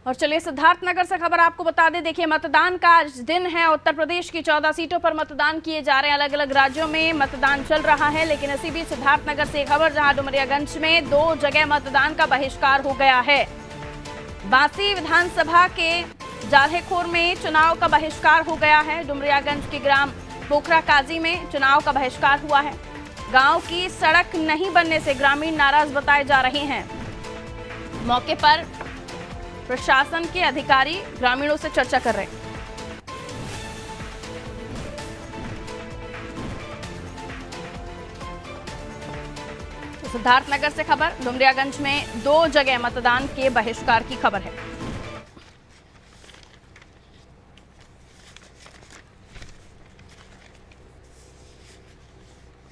और चलिए सिद्धार्थनगर से खबर आपको बता दें। देखिए, मतदान का आज दिन है। उत्तर प्रदेश की 14 सीटों पर मतदान किए जा रहे हैं। अलग अलग राज्यों में मतदान चल रहा है, लेकिन इसी बीच सिद्धार्थनगर से खबर, जहां डुमरियागंज में 2 जगह मतदान का बहिष्कार हो गया है। बांसी विधानसभा के जाल्हेखोर में चुनाव का बहिष्कार हो गया है। डुमरियागंज के ग्राम पोखरा काजी में चुनाव का बहिष्कार हुआ है। गांव की सड़क नहीं बनने से ग्रामीण नाराज बताए जा रहे हैं। मौके पर प्रशासन के अधिकारी ग्रामीणों से चर्चा कर रहे हैं। तो सिद्धार्थनगर से खबर, डुमरियागंज में 2 जगह मतदान के बहिष्कार की खबर है।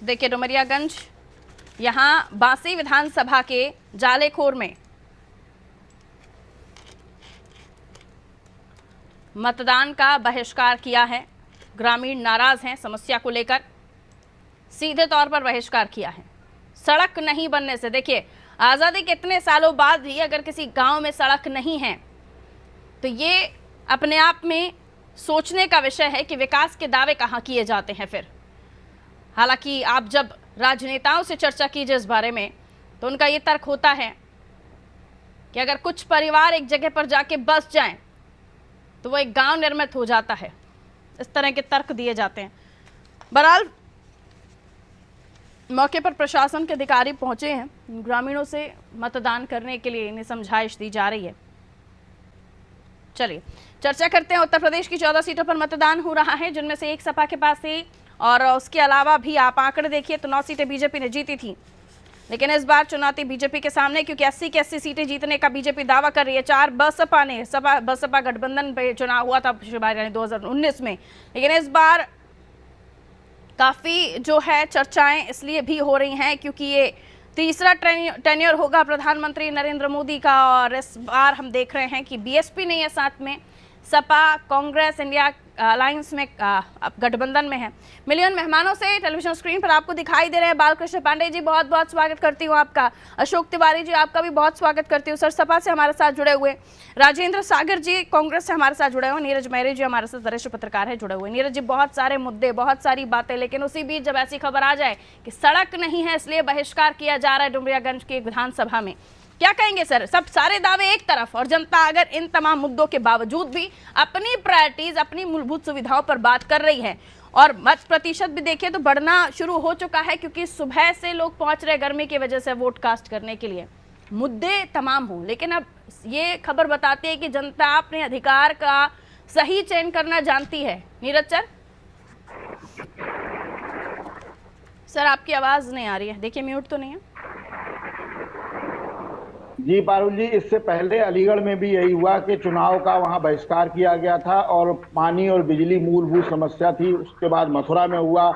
देखिए, डुमरियागंज यहां बांसी विधानसभा के जालेखोर में मतदान का बहिष्कार किया है। ग्रामीण नाराज हैं समस्या को लेकर, सीधे तौर पर बहिष्कार किया है। सड़क नहीं बनने से, देखिए आज़ादी के इतने सालों बाद भी अगर किसी गांव में सड़क नहीं है तो ये अपने आप में सोचने का विषय है कि विकास के दावे कहाँ किए जाते हैं फिर। हालांकि आप जब राजनेताओं से चर्चा कीजिए इस बारे में तो उनका ये तर्क होता है कि अगर कुछ परिवार एक जगह पर जाके बस जाएं तो वो एक गांव निर्मित हो जाता है। इस तरह के तर्क दिए जाते हैं। बहरहाल मौके पर प्रशासन के अधिकारी पहुंचे हैं। ग्रामीणों से मतदान करने के लिए इन्हें समझाइश दी जा रही है। चलिए चर्चा करते हैं। उत्तर प्रदेश की 14 सीटों पर मतदान हो रहा है, जिनमें से एक सपा के पास है और उसके अलावा भी आप आंकड़े देखिए तो 9 सीटें बीजेपी ने जीती थी। लेकिन इस बार चुनौती बीजेपी के सामने, क्योंकि 80 की 80 सीटें जीतने का बीजेपी दावा कर रही है। 4 बसपा गठबंधन पे चुनाव हुआ था 2019 में, लेकिन इस बार काफ़ी जो है चर्चाएं इसलिए भी हो रही हैं क्योंकि ये तीसरा टेन्योर होगा प्रधानमंत्री नरेंद्र मोदी का। और इस बार हम देख रहे हैं कि बीएसपी नहीं है साथ में, सपा कांग्रेस इंडिया अलायंस में गठबंधन में है। मिलियन मेहमानों से टेलीविजन स्क्रीन पर आपको दिखाई दे रहे हैं। बालकृष्ण पांडे जी, बहुत बहुत स्वागत करती हूँ आपका। अशोक तिवारी जी, आपका भी बहुत स्वागत करती हूँ। सर सपा से हमारे साथ जुड़े हुए राजेंद्र सागर जी कांग्रेस से हमारे साथ जुड़े हुए। नीरज मेहरे जी हमारे साथ वरिष्ठ पत्रकार है जुड़े हुए। नीरज जी, बहुत सारे मुद्दे, बहुत सारी बातें, लेकिन उसी बीच जब ऐसी खबर आ जाए कि सड़क नहीं है इसलिए बहिष्कार किया जा रहा है डुमरियागंज की विधानसभा में, क्या कहेंगे सर? सब सारे दावे एक तरफ और जनता अगर इन तमाम मुद्दों के बावजूद भी अपनी प्रायोरिटीज, अपनी मूलभूत सुविधाओं पर बात कर रही है और मत प्रतिशत भी देखें तो बढ़ना शुरू हो चुका है, क्योंकि सुबह से लोग पहुंच रहे गर्मी की वजह से वोट कास्ट करने के लिए। मुद्दे तमाम हों, लेकिन अब ये खबर बताती है कि जनता अपने अधिकार का सही चयन करना जानती है। नीरज सर आपकी आवाज नहीं आ रही है, देखिए म्यूट तो नहीं है। जी पारुल जी, इससे पहले अलीगढ़ में भी यही हुआ कि चुनाव का वहां बहिष्कार किया गया था और पानी और बिजली मूलभूत समस्या थी। उसके बाद मथुरा में हुआ,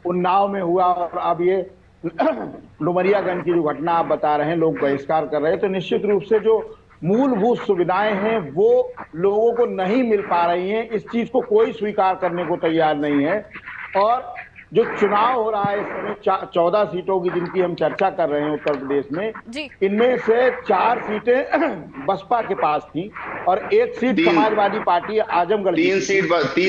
उन्नाव में हुआ और अब ये डुमरियागंज की जो घटना आप बता रहे हैं, लोग बहिष्कार कर रहे हैं। तो निश्चित रूप से जो मूलभूत सुविधाएं हैं वो लोगों को नहीं मिल पा रही हैं। इस चीज को कोई स्वीकार करने को तैयार नहीं है। और जो चुनाव हो रहा है इस समय 14 सीटों की जिनकी हम चर्चा कर रहे हैं उत्तर प्रदेश में, इनमें से 4 सीटें बसपा के पास थी और 1 सीट समाजवादी पार्टी आजमगढ़, 3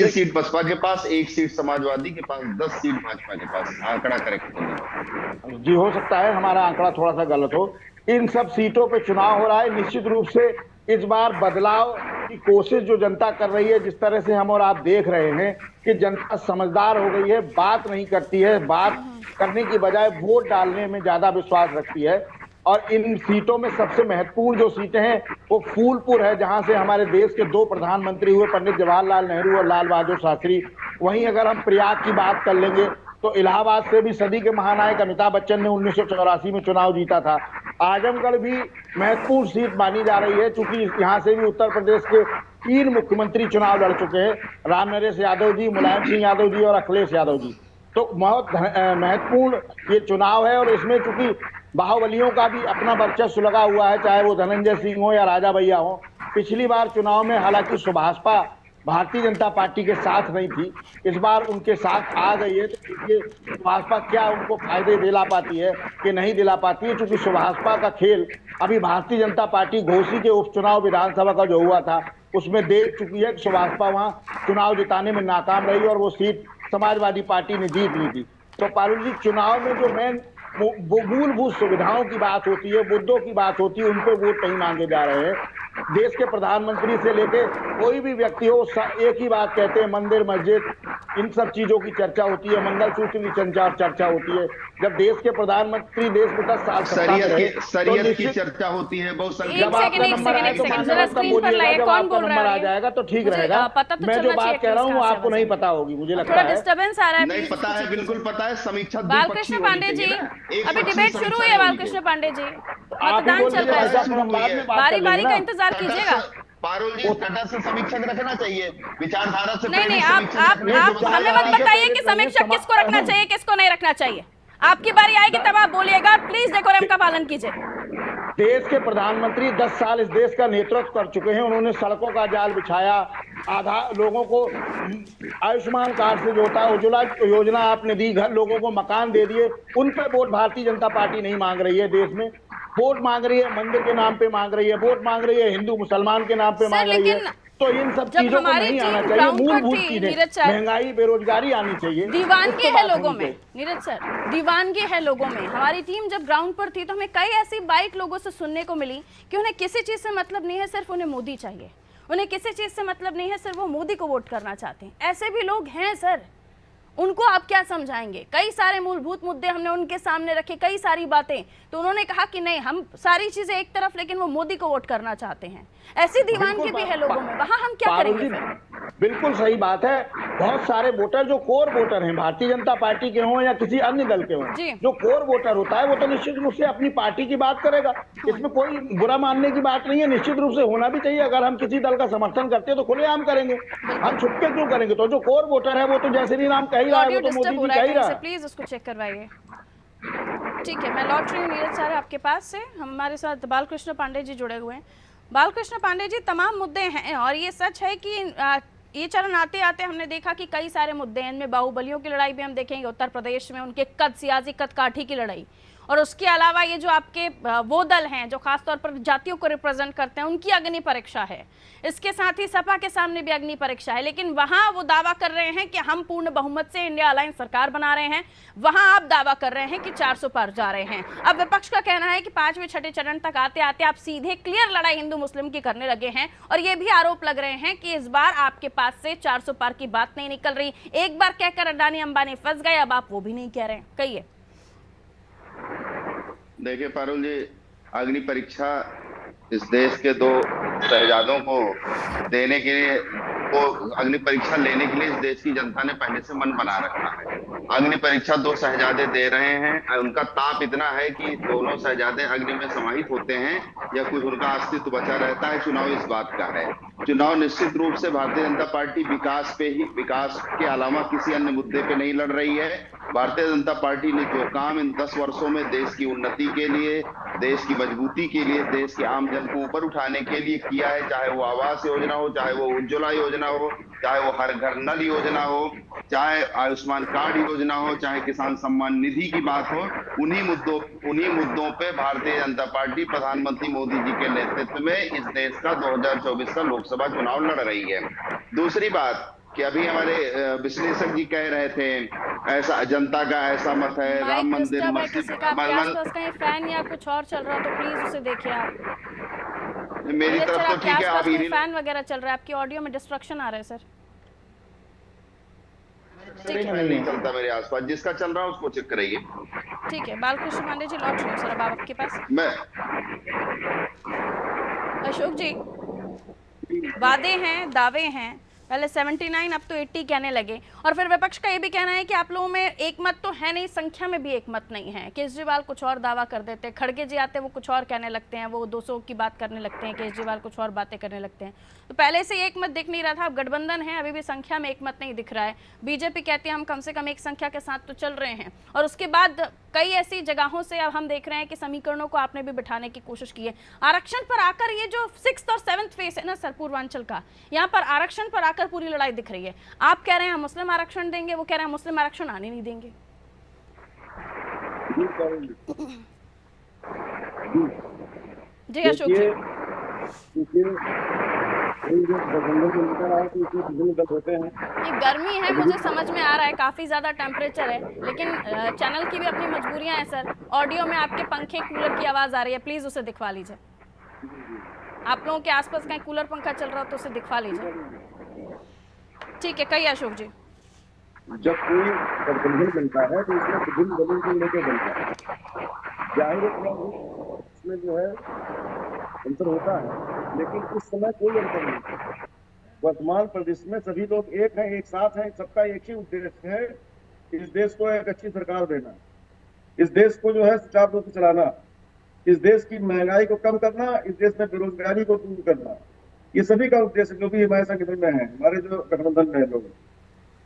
सीट बसपा के पास, 1 सीट समाजवादी के पास, 10 सीट भाजपा के पास। आंकड़ा करेक्ट होगा जी, हो सकता है हमारा आंकड़ा थोड़ा सा गलत हो। इन सब सीटों पे चुनाव हो रहा है। निश्चित रूप से इस बार बदलाव की कोशिश जो जनता कर रही है, जिस तरह से हम और आप देख रहे हैं कि जनता समझदार हो गई है, बात नहीं करती है, बात करने की बजाय वोट डालने में ज्यादा विश्वास रखती है। और इन सीटों में सबसे महत्वपूर्ण जो सीटें हैं वो फूलपुर है, जहां से हमारे देश के 2 प्रधानमंत्री हुए, पंडित जवाहरलाल नेहरू और लाल बहादुर शास्त्री। वहीं अगर हम प्रयाग की बात कर लेंगे तो इलाहाबाद से भी सदी के महानायक अमिताभ बच्चन ने 1984 में चुनाव जीता था। आजमगढ़ भी महत्वपूर्ण सीट मानी जा रही है, क्योंकि यहाँ से भी उत्तर प्रदेश के 3 मुख्यमंत्री चुनाव लड़ चुके हैं, राम नरेश यादव जी, मुलायम सिंह यादव जी और अखिलेश यादव जी। तो बहुत महत्वपूर्ण ये चुनाव है और इसमें चूंकि बाहुबलियों का भी अपना वर्चस्व लगा हुआ है, चाहे वो धनंजय सिंह हो या राजा भैया हो। पिछली बार चुनाव में हालांकि सुभाषपा भारतीय जनता पार्टी के साथ नहीं थी, इस बार उनके साथ आ गई है। तो देखिए सुभाषपा क्या उनको फायदे दिला पाती है कि नहीं दिला पाती है, क्योंकि सुभाषपा का खेल अभी भारतीय जनता पार्टी घोसी के उपचुनाव विधानसभा का जो हुआ था उसमें देख चुकी है कि सुभाषपा वहां चुनाव जिताने में नाकाम रही और वो सीट समाजवादी पार्टी ने जीत ली थी। तो पारुल जी, चुनाव में जो मेन मूलभूत सुविधाओं की बात होती है, मुद्दों की बात होती है, उन पे वोट नहीं मांगे जा रहे हैं। देश के प्रधानमंत्री से लेके कोई भी व्यक्ति हो, एक ही बात कहते हैं, मंदिर मस्जिद इन सब चीजों की चर्चा होती है, मंगलसूत्र की चर्चा होती है। जब देश के प्रधानमंत्री देश में 10 साल शरीयत की चर्चा होती है, बहुत जब आपका नंबर आए तो जब आपका नंबर आ जाएगा तो ठीक रहेगा। मैं जो बात कह रहा हूँ वो आपको नहीं पता होगी, मुझे लगता है। डिस्टर्बेंस आ रहा है, नहीं पता है, बिल्कुल पता है। समीक्षा बालकृष्ण पांडे जी, अभी डिबेट शुरू हुई है। बालकृष्ण पांडे जी, मतदान चल रहा है, बारी बारी का इंतजार कीजिएगा। पारुल जी, तटस्थ समीक्षक रखना चाहिए, विचारधारा से नहीं, आप हमें मत बताइए कि समीक्षक किसको रखना चाहिए किसको नहीं रखना चाहिए। आपकी बारी आएगी तब आप बोलिएगा, प्लीज डेकोरम का पालन कीजिए। देश के प्रधानमंत्री 10 साल इस देश का नेतृत्व कर चुके हैं। उन्होंने सड़कों का जाल बिछाया, आधा लोगों को आयुष्मान कार्ड से जोता, उज्ज्वला योजना आपने दी, घर लोगों को मकान दे दिए। उन पे वोट भारतीय जनता पार्टी नहीं मांग रही है। देश में वोट मांग रही है, मंदिर के नाम पे मांग रही है, वोट मांग रही है हिंदू मुसलमान के नाम पे मांग रही है। तो इन सब चीजों को नहीं आना चाहिए। मूलभूत चीजें, महंगाई, बेरोजगारी आनी चाहिए। दीवानगी है लोगों में, नीरज सर, दीवानगी है लोगों में। हमारी टीम जब ग्राउंड पर थी तो हमें कई ऐसी बाइट लोगों से सुनने को मिली कि उन्हें किसी चीज से मतलब नहीं है, सिर्फ उन्हें मोदी चाहिए। उन्हें किसी चीज से मतलब नहीं है, सिर्फ वो मोदी को वोट करना चाहते हैं। ऐसे भी लोग हैं सर, उनको आप क्या समझाएंगे? कई सारे मूलभूत मुद्दे हमने उनके सामने रखे, कई सारी बातें, तो उन्होंने कहा कि नहीं, हम सारी चीजें एक तरफ, लेकिन वो मोदी को वोट करना चाहते हैं। ऐसी दीवानगी भी है लोगों में, वहां हम क्या करेंगे? बिल्कुल सही बात है। बहुत सारे वोटर जो कोर वोटर हैं, भारतीय जनता पार्टी के हों या किसी अन्य दल के हों, जो कोर वोटर होता है वो तो निश्चित रूप से अपनी पार्टी की बात करेगा। इसमें कोई बुरा मानने की बात नहीं है, निश्चित रूप से होना भी चाहिए। अगर हम किसी दल का समर्थन करते हैं तो खुलेआम करेंगे, हम छुपके क्यों करेंगे? तो जो कोर वोटर है वो तो जैसे भी नाम कह ही रहा है, वो तो मोदी जी कह ही रहा है। प्लीज उसको चेक करवाइए। ठीक है, मैं लौट रही हूँ नीरज सर आपके पास से। हमारे साथ बालकृष्ण पांडे जी जुड़े हुए हैं। बालकृष्ण पांडे जी, तमाम मुद्दे हैं और ये सच है कि ये चरण आते आते हमने देखा कि कई सारे मुद्दे हैं। इनमें बाहुबलियों की लड़ाई भी हम देखेंगे, उत्तर प्रदेश में उनके सियासी कदकाठी की लड़ाई, और उसके अलावा ये जो आपके वो दल हैं जो खासतौर पर जातियों को रिप्रेजेंट करते हैं, उनकी अग्नि परीक्षा है। इसके साथ ही सपा के सामने भी अग्नि परीक्षा है। लेकिन वहां वो दावा कर रहे हैं कि हम पूर्ण बहुमत से इंडिया अलायंस सरकार बना रहे हैं, वहां आप दावा कर रहे हैं कि 400 पार जा रहे हैं। अब विपक्ष का कहना है कि 5वें 6ठे चरण तक आते आते आप सीधे क्लियर लड़ाई हिंदू मुस्लिम की करने लगे हैं, और ये भी आरोप लग रहे हैं कि इस बार आपके पास से 400 पार की बात नहीं निकल रही। एक बार कहकर अडानी अंबानी फंस गए, अब आप वो भी नहीं कह रहे हैं, कहिए। देखिए पारुल जी, अग्नि परीक्षा इस देश के 2 शहजादों को देने के लिए, वो अग्नि परीक्षा लेने के लिए इस देश की जनता ने पहले से मन बना रखा है। अग्नि परीक्षा 2 शहजादे दे रहे हैं। उनका ताप इतना है कि दोनों शहजादे अग्नि में समाहित होते हैं या कुछ उनका अस्तित्व बचा रहता है। चुनाव इस बात का है। चुनाव निश्चित रूप से भारतीय जनता पार्टी विकास के अलावा किसी अन्य मुद्दे पे नहीं लड़ रही है। भारतीय जनता पार्टी ने जो काम इन 10 वर्षों में देश की उन्नति के लिए, देश की मजबूती के लिए, देश के आम जन को ऊपर उठाने के लिए किया है, चाहे वो आवास योजना हो, चाहे वो उज्ज्वला योजना हो, चाहे वो हर घर नल योजना हो, चाहे आयुष्मान कार्ड योजना हो, चाहे किसान सम्मान निधि की बात हो, उन्हीं मुद्दों पे भारतीय जनता पार्टी प्रधानमंत्री मोदी जी के नेतृत्व में इस देश का 2024 का लोकसभा चुनाव लड़ रही है। दूसरी बात कि अभी हमारे विश्लेषक जी कह रहे थे ऐसा जनता का ऐसा मत है, राम मंदिर फैन या कुछ और चल रहा, तो प्लीज उसे देखिए आप। मेरी तरफ तो ठीक है, आप फैन वगैरह चल रहा है, आपकी ऑडियो में डिस्ट्रक्शन आ रहा है सर। नहीं चलता मेरे आसपास, जिसका चल रहा है उसको चेक कराइए। ठीक है, बालकृष्ण पांडे जी लौट रही हूँ सर अब आपके पास। मैं अशोक जी, वादे हैं, दावे हैं, पहले 79 अब तो 80 कहने लगे, और फिर विपक्ष का ये भी कहना है कि आप लोगों में एक मत तो है नहीं, संख्या में भी एक मत नहीं है। केजरीवाल कुछ और दावा कर देते हैं, खड़गे जी आते हैं वो कुछ और कहने लगते हैं, वो 200 की बात करने लगते हैं, केजरीवाल कुछ और बातें करने लगते हैं। तो पहले से एक मत दिख नहीं रहा था, अब गठबंधन है, अभी भी संख्या में एक मत नहीं दिख रहा है। बीजेपी कहती है हम कम से कम एक संख्या के साथ तो चल रहे हैं, और उसके बाद कई ऐसी जगहों से अब हम देख रहे हैं कि समीकरणों को आपने भी बिठाने की कोशिश की है। आरक्षण पर आकर ये जो 6th और 7th फेस है ना सर पूर्वांचल का, यहाँ पर आरक्षण पर आकर पूरी लड़ाई दिख रही है। आप कह रहे हैं हम मुस्लिम आरक्षण देंगे, वो कह रहे हैं मुस्लिम आरक्षण आने नहीं देंगे। जी अशोक जी, ये गर्मी है, मुझे समझ में आ रहा है, काफी ज्यादा टेम्परेचर है, लेकिन चैनल की भी अपनी मजबूरियां हैं सर। ऑडियो में आपके पंखे कूलर की आवाज आ रही है, प्लीज उसे दिखवा लीजिए। आप लोगों के आसपास कहीं कूलर पंखा चल रहा हो तो उसे दिखवा लीजिए। ठीक है, कहिए अशोक जी। जब कोई गठबंधन बनता है तो इसमें विभिन्न दलों को लेकर बनता है, जाहिर है इसमें जो है अंतर होता है, लेकिन उस समय कोई अंतर नहीं है। वर्तमान परिदृश्य में सभी लोग एक हैं, एक साथ हैं, सबका एक ही उद्देश्य है, इस देश को एक अच्छी सरकार देना, इस देश को जो है सुचारू रूप से चलाना, इस देश की महंगाई को कम करना, इस देश में बेरोजगारी को दूर करना, ये सभी का उद्देश्य जो भी हमारे संगठन में है, हमारे जो गठबंधन में लोग,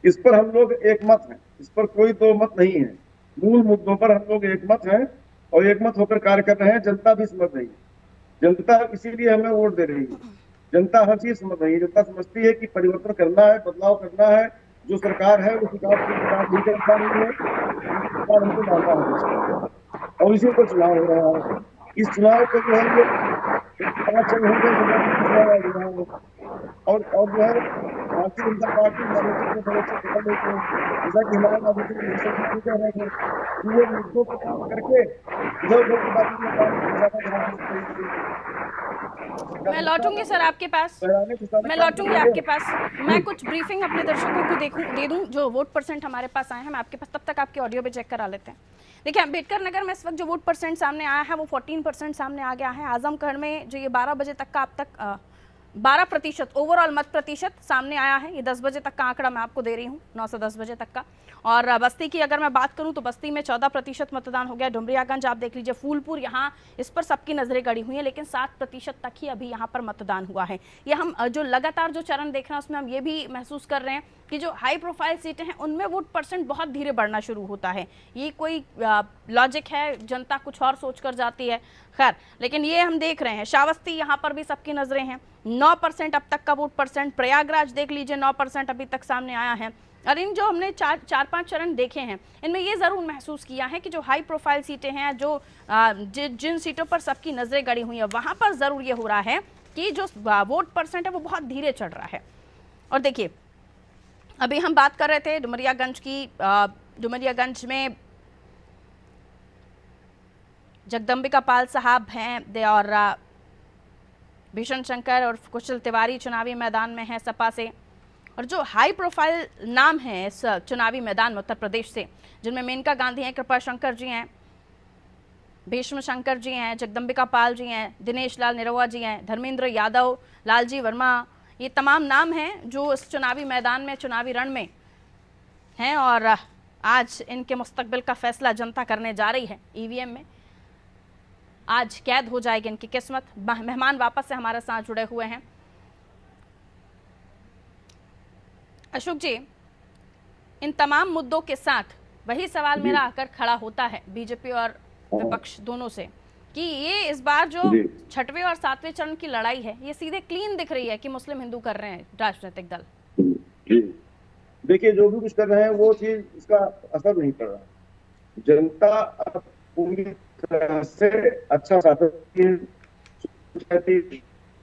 इस पर हम लोग एक मत हैं, इस पर कोई दो मत नहीं है। मूल मुद्दों पर हम लोग एक मत हैं और एक मत होकर कार्य कर रहे हैं। जनता भी समझ रही है, जनता इसीलिए हमें वोट दे रही है, जनता हर चीज समझ रही है। जनता समझती है कि परिवर्तन करना है, बदलाव करना है, जो सरकार है उस सरकार की नहीं कर पा रही है, सरकार हमको डालना है और इसी पर चुनाव हो रहा है। इस चुनाव को जो है चल होंगे और जो है भारतीय जनता पार्टी जैसा कि हमारे कह रहे थे कि वो मुद्दों पर काम करके मैं लौटूंगी सर आपके पास, मैं लौटूंगी आपके पास। मैं कुछ ब्रीफिंग अपने दर्शकों को दे दूं जो वोट परसेंट हमारे पास आए हैं मैं आपके पास, तब तक आपके ऑडियो पे चेक करा लेते हैं। देखिए अम्बेडकर नगर में इस वक्त जो वोट परसेंट सामने आया है वो 14% सामने आ गया है। आजमगढ़ में जो ये 12 बजे तक का अब तक 12% ओवरऑल मत प्रतिशत सामने आया है। ये 10 बजे तक का आंकड़ा मैं आपको दे रही हूँ, 9 से 10 बजे तक का। और बस्ती की अगर मैं बात करूं तो बस्ती में 14% मतदान हो गया। डुमरियागंज आप देख लीजिए, फूलपुर, यहाँ इस पर सबकी नजरें गड़ी हुई हैं, लेकिन 7% तक ही अभी यहाँ पर मतदान हुआ है। ये हम जो लगातार जो चरण देख रहे हैं उसमें हम ये भी महसूस कर रहे हैं कि जो हाई प्रोफाइल सीटें हैं उनमें वोट परसेंट बहुत धीरे बढ़ना शुरू होता है। ये कोई लॉजिक है, जनता कुछ और सोच कर जाती है, खैर, लेकिन ये हम देख रहे हैं। श्रावस्ती यहाँ पर भी सबकी नजरें हैं, 9% अब तक का वोट परसेंट। प्रयागराज देख लीजिए 9% अभी तक सामने आया है। और इन जो हमने चार पांच चरण देखे हैं इनमें ये ज़रूर महसूस किया है कि जो हाई प्रोफाइल सीटें हैं, जो जिन सीटों पर सबकी नज़रें गड़ी हुई हैं, वहाँ पर ज़रूर ये हो रहा है कि जो वोट परसेंट है वो बहुत धीरे चढ़ रहा है। और देखिए अभी हम बात कर रहे थे डुमरियागंज की, डुमरियागंज में जगदम्बिका पाल साहब हैं और भीषण शंकर और कुशल तिवारी चुनावी मैदान में हैं सपा से। और जो हाई प्रोफाइल नाम है इस चुनावी मैदान में उत्तर प्रदेश से, जिनमें मेनका गांधी हैं, कृपा शंकर जी हैं, भीष्म शंकर जी हैं, जगदम्बिका पाल जी हैं, दिनेश लाल निरहुआ जी हैं, धर्मेंद्र यादव, लालजी वर्मा, ये तमाम नाम हैं जो इस चुनावी मैदान में, चुनावी रण में हैं। और आज इनके मुस्तकबिल का फैसला जनता करने जा रही है ईवीएम में। आज कैद हो जाएगी इनकी किस्मत। मेहमान वापस से हमारे साथ जुड़े हुए हैं। अशोक जी, इन तमाम मुद्दों के साथ वही सवाल मेरा आकर खड़ा होता है बीजेपी और विपक्ष दोनों से कि ये इस बार जो 6वें और 7वें चरण की लड़ाई है ये सीधे क्लीन दिख रही है कि मुस्लिम हिंदू कर रहे हैं राजनीतिक दल। देखिए जो भी कुछ कर रहे हैं वो चीज इसका असर नहीं पड़ रहा। जनता पूरी तरह से अच्छा चाहती है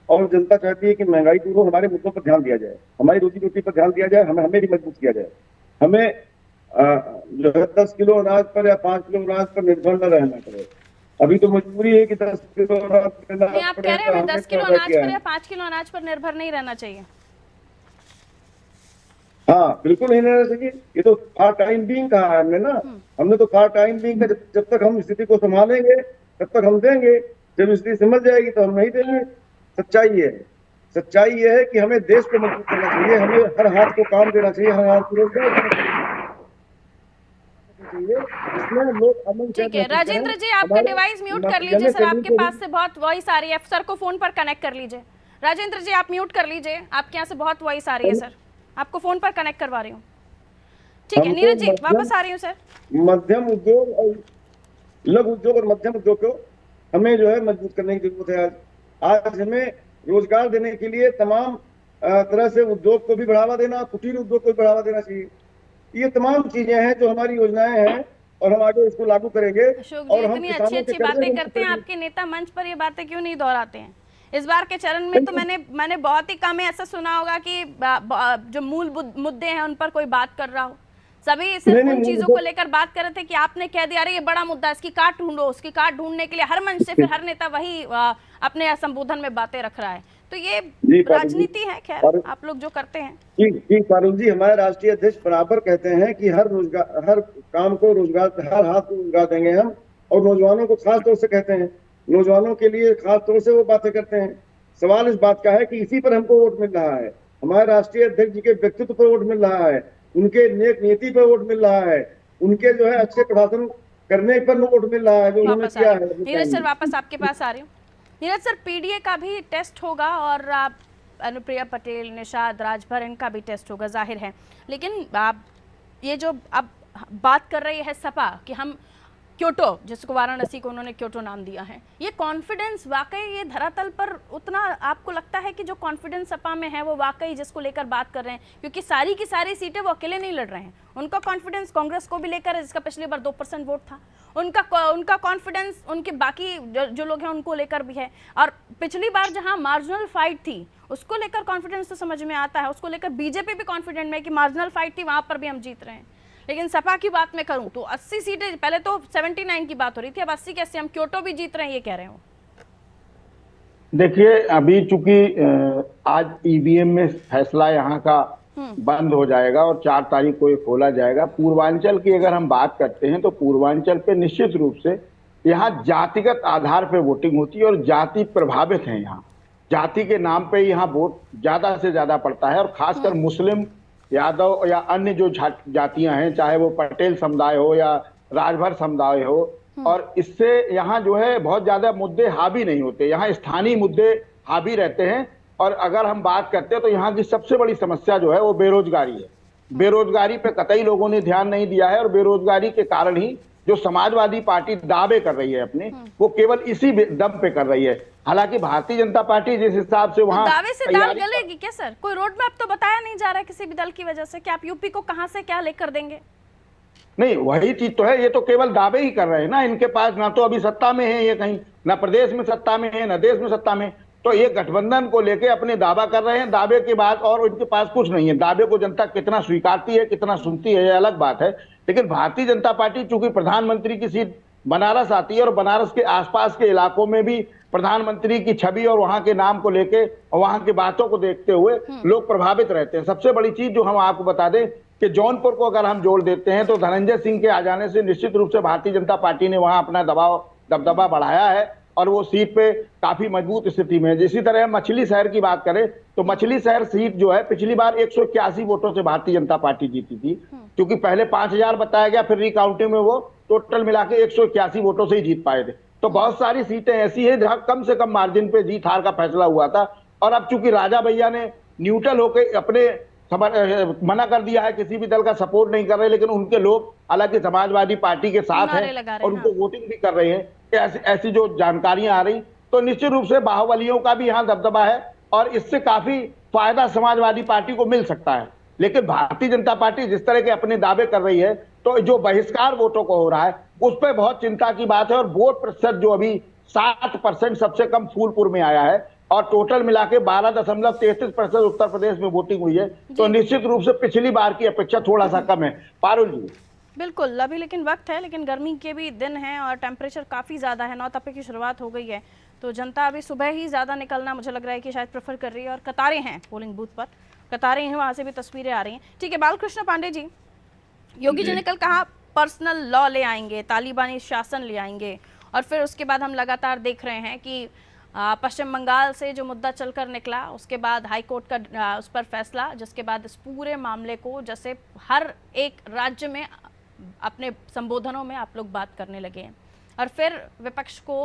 और जनता चाहती है कि महंगाई दूर हो, हमारे मुद्दों पर ध्यान दिया जाए, हमारी रोजी रोटी पर ध्यान दिया जाए, हमें भी मजबूत किया जाए। हमें जो है 10 किलो अनाज पर या 5 किलो अनाज पर निर्भर न रहना पड़े। अभी तो मजबूरी है कि 10 किलो अनाज आप कह रहे हैं हमें 10 किलो अनाज पर या 5 किलो अनाज पर निर्भर नहीं रहना चाहिए? हाँ बिल्कुल नहीं रहना चाहिए। ये तो फॉर टाइम बीइंग कहा है हमने ना, हमने तो फॉर टाइम बीइंग का जब तक हम स्थिति को संभालेंगे तब तक हम देंगे, जब स्थिति समझ जाएगी तो हम नहीं देंगे। सच्चाई ये है, सच्चाई ये है कि हमें देश को मजबूत करना चाहिए, हमें हर हाथ को काम देना चाहिए, हर हाथ को रोजगार देना चाहिए। इसमें लोग अमन। ठीक है राजेंद्र जी, आपका डिवाइस म्यूट कर लीजिए सर, आपके पास से बहुत वॉइस आ रही है। सर को फोन पर कनेक्ट कर लीजिए। राजेंद्र जी आप म्यूट कर लीजिए, आपके यहाँ से बहुत वॉइस आ रही है सर, आपको फोन पर कनेक्ट करवा रही हूँ। ठीक है नीरज जी वापस आ रही हूँ सर। मध्यम उद्योग और लघु उद्योग और मध्यम उद्योग को हमें जो है मजबूत करने की जरूरत है। आज हमें रोजगार देने के लिए तमाम तरह से उद्योग को भी बढ़ावा देना, कुटीर उद्योग को भी बढ़ावा देना चाहिए। ये तमाम चीजें हैं जो हमारी योजनाएं हैं और हम आगे इसको लागू करेंगे। अशोक जी, इतनी अच्छी अच्छी बातें करते हैं, आपके नेता मंच पर ये बातें क्यों नहीं दोहराते हैं? इस बार के चरण में तो मैंने बहुत ही कम ऐसा सुना होगा कि जो मूल मुद्दे हैं उन पर कोई बात कर रहा हो। सभी सिर्फ उन चीजों को लेकर बात कर रहे थे कि आपने कह दिया अरे ये बड़ा मुद्दा, इसकी काट ढूंढो। उसकी काट ढूंढने के लिए हर मंच से फिर हर नेता वही अपने संबोधन में बातें रख रहा है। तो ये राजनीति है, खैर आप लोग जो करते हैं। जी फारूक जी, हमारे राष्ट्रीय अध्यक्ष बराबर कहते हैं कि हर काम को रोजगार, हर हाथ को रोजगार देंगे हम, और नौजवानों को खास तौर से कहते हैं, नौजवानों के लिए खास तौर से वो बातें करते हैं। सवाल इस बात का है कि इसी पर हमको वोट मिल रहा है, हमारे राष्ट्रीय अध्यक्ष जी के व्यक्तित्व पर वोट मिल रहा है, उनके नेक नीति पर वोट मिल रहा है, उनके जो है अच्छे प्रशासन करने पर वोट मिल रहा है जो उन्होंने किया है। नीरज सर, वापस आपके पास आ रही हूँ। नीरज सर, पीडीए का भी टेस्ट होगा और अनुप्रिया पटेल, निषाद, राजभर, इनका भी टेस्ट होगा, जाहिर है। लेकिन आप ये जो अब बात कर रही है सपा कि हम क्योटो, जिसको वाराणसी को उन्होंने क्योटो नाम दिया है, ये कॉन्फिडेंस वाकई ये धरातल पर उतना आपको लगता है कि जो कॉन्फिडेंस सपा में है वो वाकई जिसको लेकर बात कर रहे हैं? क्योंकि सारी की सारी सीटें वो अकेले नहीं लड़ रहे हैं, उनका कॉन्फिडेंस कांग्रेस को भी लेकर है जिसका पिछली बार 2% वोट था, उनका कॉन्फिडेंस उनके बाकी जो लोग हैं उनको लेकर भी है। और पिछली बार जहां मार्जिनल फाइट थी उसको लेकर कॉन्फिडेंस तो समझ में आता है, उसको लेकर बीजेपी भी कॉन्फिडेंट में कि मार्जिनल फाइट थी वहां पर भी हम जीत रहे हैं। लेकिन सपा की बात मैं करूं तो 80 सीटें, पहले तो 79 की बात हो रही थी, अब 80 कैसे, हम क्योटो भी जीत रहे हैं ये कह रहे हो। देखिए, अभी चूंकि आज ईवीएम में फैसला यहाँ का बंद हो जाएगा और 4 तारीख को ये खोला जाएगा। पूर्वांचल की अगर हम बात करते हैं तो पूर्वांचल पे निश्चित रूप से यहाँ जातिगत आधार पे वोटिंग होती है और जाति प्रभावित है। यहाँ जाति के नाम पे यहाँ वोट ज्यादा से ज्यादा पड़ता है और खासकर मुस्लिम, यादव या अन्य जो जातियां हैं, चाहे वो पटेल समुदाय हो या राजभर समुदाय हो, और इससे यहाँ जो है बहुत ज्यादा मुद्दे हावी नहीं होते, यहाँ स्थानीय मुद्दे हावी रहते हैं। और अगर हम बात करते हैं तो यहाँ की सबसे बड़ी समस्या जो है वो बेरोजगारी है। बेरोजगारी पे कतई लोगों ने ध्यान नहीं दिया है और बेरोजगारी के कारण ही जो समाजवादी पार्टी दावे कर रही है अपने, वो केवल इसी दम पे कर रही है। हालांकि भारतीय जनता पार्टी जिस हिसाब से वहाँ दावे से दाल गलेगी क्या सर? कोई रोड मैप तो बताया नहीं जा रहा है किसी भी दल की वजह से कि आप यूपी को कहां से क्या लेकर देंगे? नहीं, वही चीज तो है, ये तो केवल दावे ही कर रहे हैं ना। इनके पास ना तो अभी सत्ता में है ये, कहीं ना प्रदेश में सत्ता में है ना देश में सत्ता में, तो ये गठबंधन को लेके अपने दावा कर रहे हैं। दावे के बाद और इनके पास कुछ नहीं है। दावे को जनता कितना स्वीकारती है, कितना सुनती है, ये अलग बात है। लेकिन भारतीय जनता पार्टी चूंकि प्रधानमंत्री की सीट बनारस आती है और बनारस के आसपास के इलाकों में भी प्रधानमंत्री की छवि और वहां के नाम को लेके और वहां की बातों को देखते हुए लोग प्रभावित रहते हैं। सबसे बड़ी चीज जो हम आपको बता दें कि जौनपुर को अगर हम जोड़ देते हैं तो धनंजय सिंह के आ जाने से निश्चित रूप से भारतीय जनता पार्टी ने वहां अपना दबदबा बढ़ाया है और वो सीट पे काफी मजबूत स्थिति में है। इसी तरह मछली शहर की बात करें तो मछली शहर सीट जो है पिछली बार 181 वोटों से भारतीय जनता पार्टी जीती थी, क्योंकि पहले 5000 बताया गया, फिर रिकाउंटिंग में वो टोटल मिला के 181 वोटों से ही जीत पाए थे। तो बहुत सारी सीटें ऐसी है जहां कम से कम मार्जिन पे जीत हार का फैसला हुआ था। और अब चूंकि राजा भैया ने न्यूट्रल होकर अपने मना कर दिया है, किसी भी दल का सपोर्ट नहीं कर रहे, लेकिन उनके लोग हालांकि समाजवादी पार्टी के साथ हैं और उनको वोटिंग भी कर रहे हैं। ऐसी जो जानकारियां आ रही, तो निश्चित रूप से बाहुबलियों का भी यहाँ दबदबा है और इससे काफी फायदा समाजवादी पार्टी को मिल सकता है। लेकिन भारतीय जनता पार्टी जिस तरह के अपने दावे कर रही है, तो जो बहिष्कार वोटों को हो रहा है उस पर बहुत चिंता की बात है। और वोट प्रतिशत जो अभी 7% सबसे कम फूलपुर में आया है और टोटल मिला के 12.33% उत्तर प्रदेश में वोटिंग हुई है, तो निश्चित रूप से पिछली बार की अपेक्षा थोड़ा सा कम है। पारुल जी, बिल्कुल, अभी लेकिन वक्त है, लेकिन गर्मी के भी दिन हैं और टेम्परेचर काफ़ी ज़्यादा है। 9 तपे की शुरुआत हो गई है, तो जनता अभी सुबह ही ज़्यादा निकलना मुझे लग रहा है कि शायद प्रेफर कर रही है। और कतारें हैं पोलिंग बूथ पर, कतारें हैं, वहाँ से भी तस्वीरें आ रही हैं। ठीक है, बालकृष्ण पांडे जी, योगी जी ने कल कहा पर्सनल लॉ ले आएंगे, तालिबानी शासन ले आएंगे, और फिर उसके बाद हम लगातार देख रहे हैं कि पश्चिम बंगाल से जो मुद्दा चलकर निकला, उसके बाद हाई कोर्ट का उस पर फैसला, जिसके बाद इस पूरे मामले को जैसे हर एक राज्य में अपने संबोधनों में आप लोग बात करने लगे हैं और फिर विपक्ष को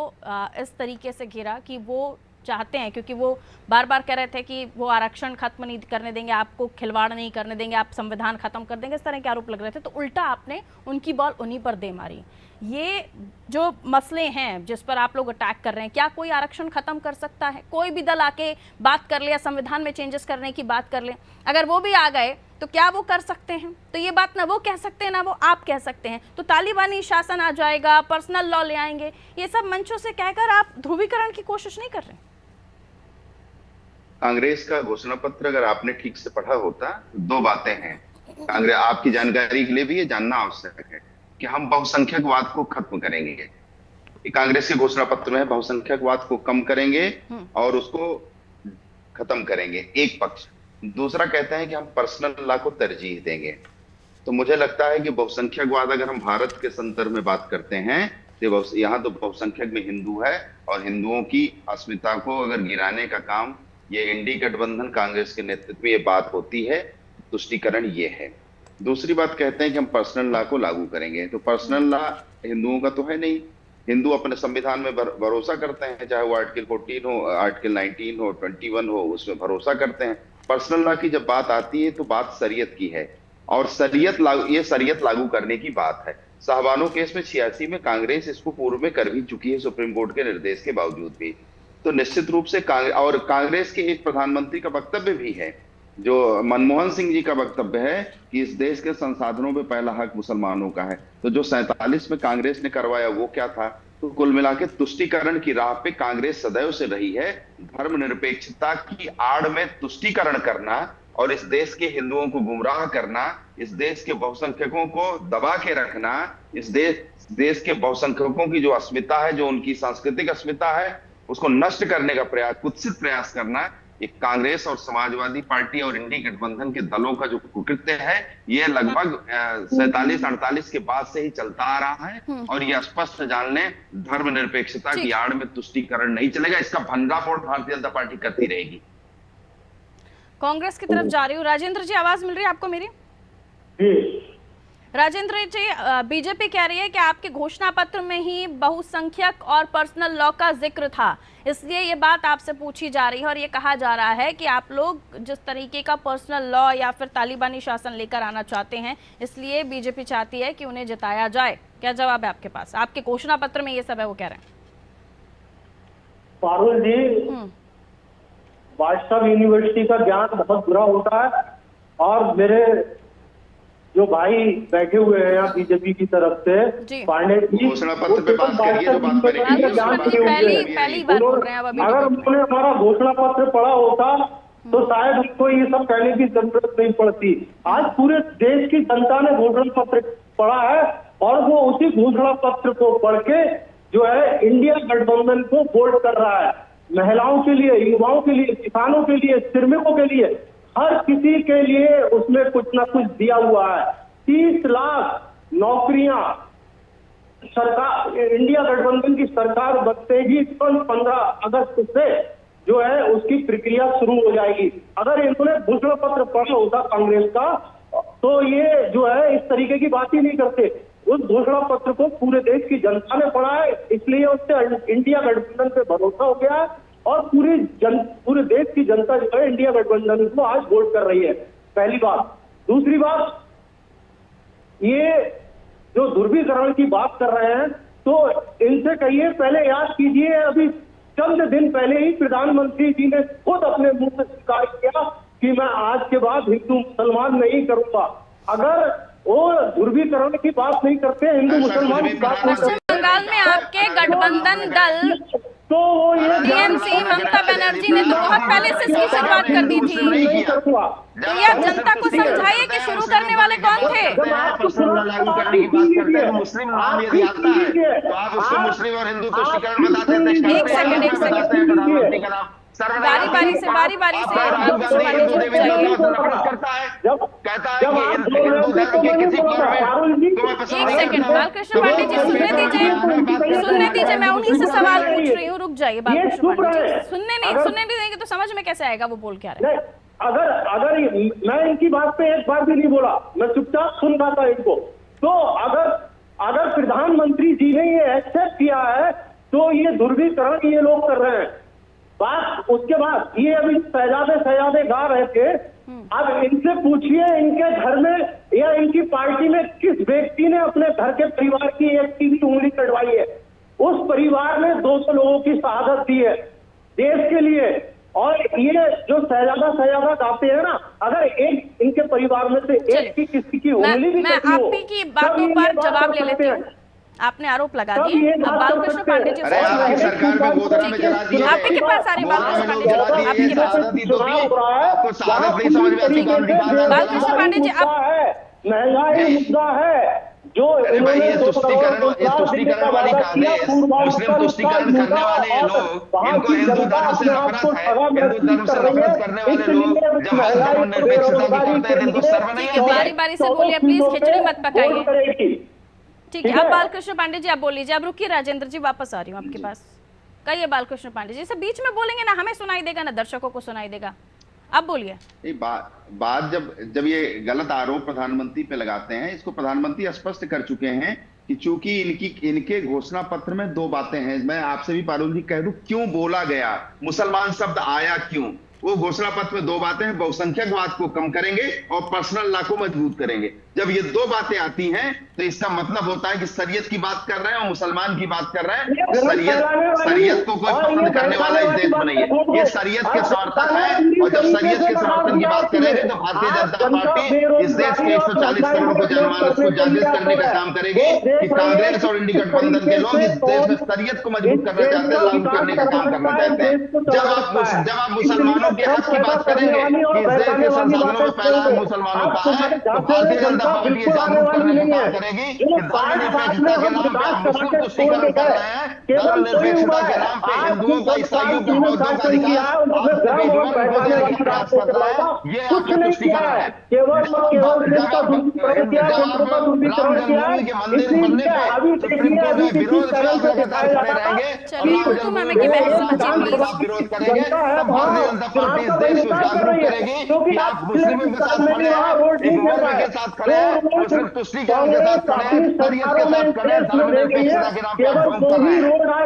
इस तरीके से घेरा कि वो चाहते हैं, क्योंकि वो बार बार कह रहे थे कि वो आरक्षण खत्म नहीं करने देंगे, आपको खिलवाड़ नहीं करने देंगे, आप संविधान खत्म कर देंगे, इस तरह के आरोप लग रहे थे। तो उल्टा आपने उनकी बॉल उन्हीं पर दे मारी। ये जो मसले हैं जिस पर आप लोग अटैक कर रहे हैं, क्या कोई आरक्षण खत्म कर सकता है? कोई भी दल आके बात कर ले या संविधान में चेंजेस करने की बात कर ले, अगर वो भी आ गए तो क्या वो कर सकते हैं? तो ये बात ना वो कह सकते हैं ना वो आप कह सकते हैं। तो तालिबानी शासन आ जाएगा, पर्सनल लॉ ले आएंगे, ये सब मंचों से कहकर आप ध्रुवीकरण की कोशिश नहीं कर रहे? कांग्रेस का घोषणा पत्र अगर आपने ठीक से पढ़ा होता, दो बातें हैं कांग्रेस, आपकी जानकारी के लिए भी ये जानना आवश्यक है कि हम बहुसंख्यकवाद को खत्म करेंगे। कांग्रेस के घोषणा पत्र में बहुसंख्यकवाद को कम करेंगे और उसको खत्म करेंगे, एक पक्ष। दूसरा कहते हैं कि हम पर्सनल लॉ को तरजीह देंगे। तो मुझे लगता है कि बहुसंख्यकवाद अगर हम भारत के संदर्भ में बात करते हैं तो यहाँ तो बहुसंख्यक में हिंदू है और हिंदुओं की अस्मिता को अगर गिराने का काम ये इंडी गठबंधन कांग्रेस के नेतृत्व में ये बात होती है, तुष्टीकरण ये है। दूसरी बात कहते हैं कि हम पर्सनल लॉ को लागू करेंगे। तो पर्सनल लॉ हिंदुओं का तो है नहीं, हिंदू अपने संविधान में भरोसा करते हैं, चाहे वो आर्टिकल 14 हो, आर्टिकल 19 हो, 21 हो, उसमें भरोसा करते हैं। पर्सनल लॉ की जब बात आती है तो बात शरीयत की है और ये शरीयत लागू करने की बात है। साहबानो केस में 86 में कांग्रेस इसको पूर्व में कर भी चुकी है सुप्रीम कोर्ट के निर्देश के बावजूद भी। तो निश्चित रूप से कांग्रेस के एक प्रधानमंत्री का वक्तव्य भी है, जो मनमोहन सिंह जी का वक्तव्य है कि इस देश के संसाधनों में पहला हक मुसलमानों का है। तो जो 47 में कांग्रेस ने करवाया वो क्या था? तो कुल मिला के तुष्टीकरण की राह पे कांग्रेस सदैव से रही है। धर्मनिरपेक्षता की आड़ में तुष्टीकरण करना और इस देश के हिंदुओं को गुमराह करना, इस देश के बहुसंख्यकों को दबा के रखना, इस देश के बहुसंख्यकों की जो अस्मिता है, जो उनकी सांस्कृतिक अस्मिता है, उसको नष्ट करने का प्रयास, कुत्सित प्रयास करना, एक कांग्रेस और समाजवादी पार्टी और इंडी गठबंधन के दलों का जो कुकृत्य है, ये लगभग 47-48 के बाद से ही चलता आ रहा है और ये स्पष्ट जान लें, धर्मनिरपेक्षता की आड़ में तुष्टीकरण नहीं चलेगा। इसका भंडाफोड़ भारतीय जनता पार्टी करती रहेगी। कांग्रेस की तरफ जा रही हूँ। राजेंद्र जी, आवाज मिल रही है आपको मेरी? राजेंद्र जी, बीजेपी कह रही है कि आपके घोषणा पत्र में ही बहुसंख्यक और पर्सनल लॉ का जिक्र था, इसलिए ये बात आपसे पूछी जा रही है और ये कहा जा रहा है कि आप लोग जिस तरीके का पर्सनल लॉ या फिर तालिबानी शासन लेकर आना चाहते हैं, इसलिए बीजेपी चाहती है कि उन्हें जिताया जाए। क्या जवाब है आपके पास? आपके घोषणा पत्र में ये सब है, वो कह रहे हैं। पारुल जी, वाटसप यूनिवर्सिटी का ज्ञान बहुत बुरा होता है और मेरे जो भाई बैठे हुए हैं यहाँ बीजेपी की तरफ से, पांडे जी, घोषणा पत्र पे बात करिए, जो बात पहली बार बोल रहे हैं। अगर उन्होंने हमारा घोषणा पत्र पढ़ा होता तो शायद उनको ये सब कहने की जरूरत नहीं पड़ती। आज पूरे देश की जनता ने घोषणा पत्र पढ़ा है और वो उसी घोषणा पत्र को पढ़ के जो है इंडिया गठबंधन को वोट कर रहा है। महिलाओं के लिए, युवाओं के लिए, किसानों के लिए, श्रमिकों के लिए, हर किसी के लिए उसमें कुछ ना कुछ दिया हुआ है। 30 लाख नौकरियां सरकार, इंडिया गठबंधन की सरकार बनते ही 15 अगस्त से जो है उसकी प्रक्रिया शुरू हो जाएगी। अगर इन्होंने घोषणा पत्र पढ़ा होता कांग्रेस का तो ये जो है इस तरीके की बात ही नहीं करते। उस घोषणा पत्र को पूरे देश की जनता ने पढ़ा है, इसलिए उससे इंडिया गठबंधन पे भरोसा हो गया है और पूरे देश की जनता जो है इंडिया गठबंधन को आज वोट कर रही है। पहली बात। दूसरी बात, ये जो ध्रुवीकरण की बात कर रहे हैं तो इनसे कहिए, पहले याद कीजिए, अभी चंद दिन पहले ही प्रधानमंत्री जी ने खुद अपने मुंह से स्वीकार किया कि मैं आज के बाद हिंदू मुसलमान नहीं करूंगा। अगर वो ध्रुवीकरण की बात नहीं करते, हिंदू मुसलमान की बात नहीं करते, बंगाल में आपके गठबंधन दल तो वो ये टीएमसी ममता बनर्जी ने तो बहुत पहले से इसकी शुरुआत कर दी थी। तो ये जनता को समझाइए कि शुरू करने वाले कौन थे। मुस्लिम नाम यदि आता है तो आप उसको मुस्लिम और हिंदू तुष्टीकरण बता देते हैं। एक सेकंड बारी बारी से करता है, कहता है कि हिंदू धर्म के किसी एक सेकंड बालकृष्ण पांडे जी सुनने दीजिए, मैं उन्हीं से सवाल पूछ रही हूँ। रुक जाइए बालकृष्ण पांडे जी, सुनने नहीं देंगे तो समझ में कैसे आएगा वो बोल क्या रहे। अगर मैं इनकी बात पे एक बार भी नहीं बोला, मैं चुपचाप सुन रहा था इनको। तो अगर प्रधानमंत्री जी ने ये एक्सेप्ट किया है तो ये ध्रुवीकरण ये लोग कर रहे हैं। बात उसके बाद ये अभी शहजादे गा रहे थे अब इनसे पूछिए इनके घर में या इनकी पार्टी में किस व्यक्ति ने अपने घर के परिवार की एक की भी उंगली कटवाई है। उस परिवार ने 200 लोगों की शहादत दी है देश के लिए। और ये जो शहजादा गाते हैं ना, अगर एक इनके परिवार में से एक की किसी की उंगली भी मैं कटी हो, आप ही की बातों पर जवाब ले लेती हूँ। आपने आरोप लगा दिए। अब बालकृष्ण पांडे जी अरे आपकी सरकार में गोधरा में जला दिए, आपके पास आ रही बालकृष्ण पांडे जी, आपके पास आपको शहादत नहीं समझ में आती। बालकृष्ण पांडे जी आप महंगाई मुद्दा है जो अरे भाई ये तुष्टीकरण वाली कहानी है। मुस्लिम तुष्टीकरण करने वाले ये लोग, इनको हिंदू धर्म से नफरत है। हिंदू धर्म से नफरत करने वाले लोग जब हर धर्मनिरपेक्षता की करते हैं, इनको सर्व नहीं है। बारी बारी से बोलिए प्लीज, खिचड़ी मत पकाइए। ठीक है, अब बालकृष्ण पांडे जी आप बोल लीजिए। अब रुकिए राजेंद्र जी, वापस आ रही हूँ आपके पास। कहिए बालकृष्ण पांडे जी, सब बीच में बोलेंगे ना हमें सुनाई देगा ना दर्शकों को सुनाई देगा। अब बोलिए। बात जब ये गलत आरोप प्रधानमंत्री पे लगाते हैं, इसको प्रधानमंत्री स्पष्ट कर चुके हैं कि चूंकि इनके घोषणा पत्र में 2 बातें हैं। मैं आपसे भी पारुल जी कह दूं, क्यों बोला गया मुसलमान शब्द आया क्यों? वो घोषणा पत्र में 2 बातें हैं, बहुसंख्यकवाद को कम करेंगे और पर्सनल लॉ को मजबूत करेंगे। जब ये 2 बातें आती हैं तो इसका मतलब होता है कि शरीयत की बात कर रहे हैं और मुसलमान की बात कर रहे हैं। शरीयत को कोई पसंद करने वाला इस देश में नहीं है। ये शरीयत के समर्थक है और जब शरीयत के समर्थन की बात करेंगे तो भारतीय जनता पार्टी इस देश के 140 करोड़ को जनमानस को जागृत करने का काम करेगी कि कांग्रेस और इंडी गठबंधन के लोग इस देश में शरीयत को मजबूत करना चाहते हैं, लागू करने का काम करना चाहते हैं। जब आप मुसलमानों के हक की बात करेंगे कि इस देश के संसाधनों में फैलाव मुसलमानों का है, तो भारतीय जनता पार्टी ये जागरूक करने का काम करेगी कि धर्मनिरपेक्षता के नाम पे आप मुस्लिम तुष्टीकरण कर रहे हैं। धर्मनिरपेक्षता के नाम पे हिंदुओं का, ईसाइयों का, बौद्धों का अधिकार आपके बीच में प्रयास कर रहा है। ये आपका तुष्टीकरण है। राम जन्मभूमि के मंदिर बनने पे सुप्रीम कोर्ट में विरोध खड़े रहेंगे, विरोध करेंगे, तब भारतीय जनता पार्टी इस देश को जागरूक करेगी कि आप मुस्लिमों के साथ खड़े हैं, एक वर्ग के साथ खड़े हैं, मुस्लिम तुष्टीकरण के साथ खड़े हैं, शरीयत के साथ खड़े हैं, धर्मनिरपेक्षता के नाम पे आप ढोंग कर रहे हैं।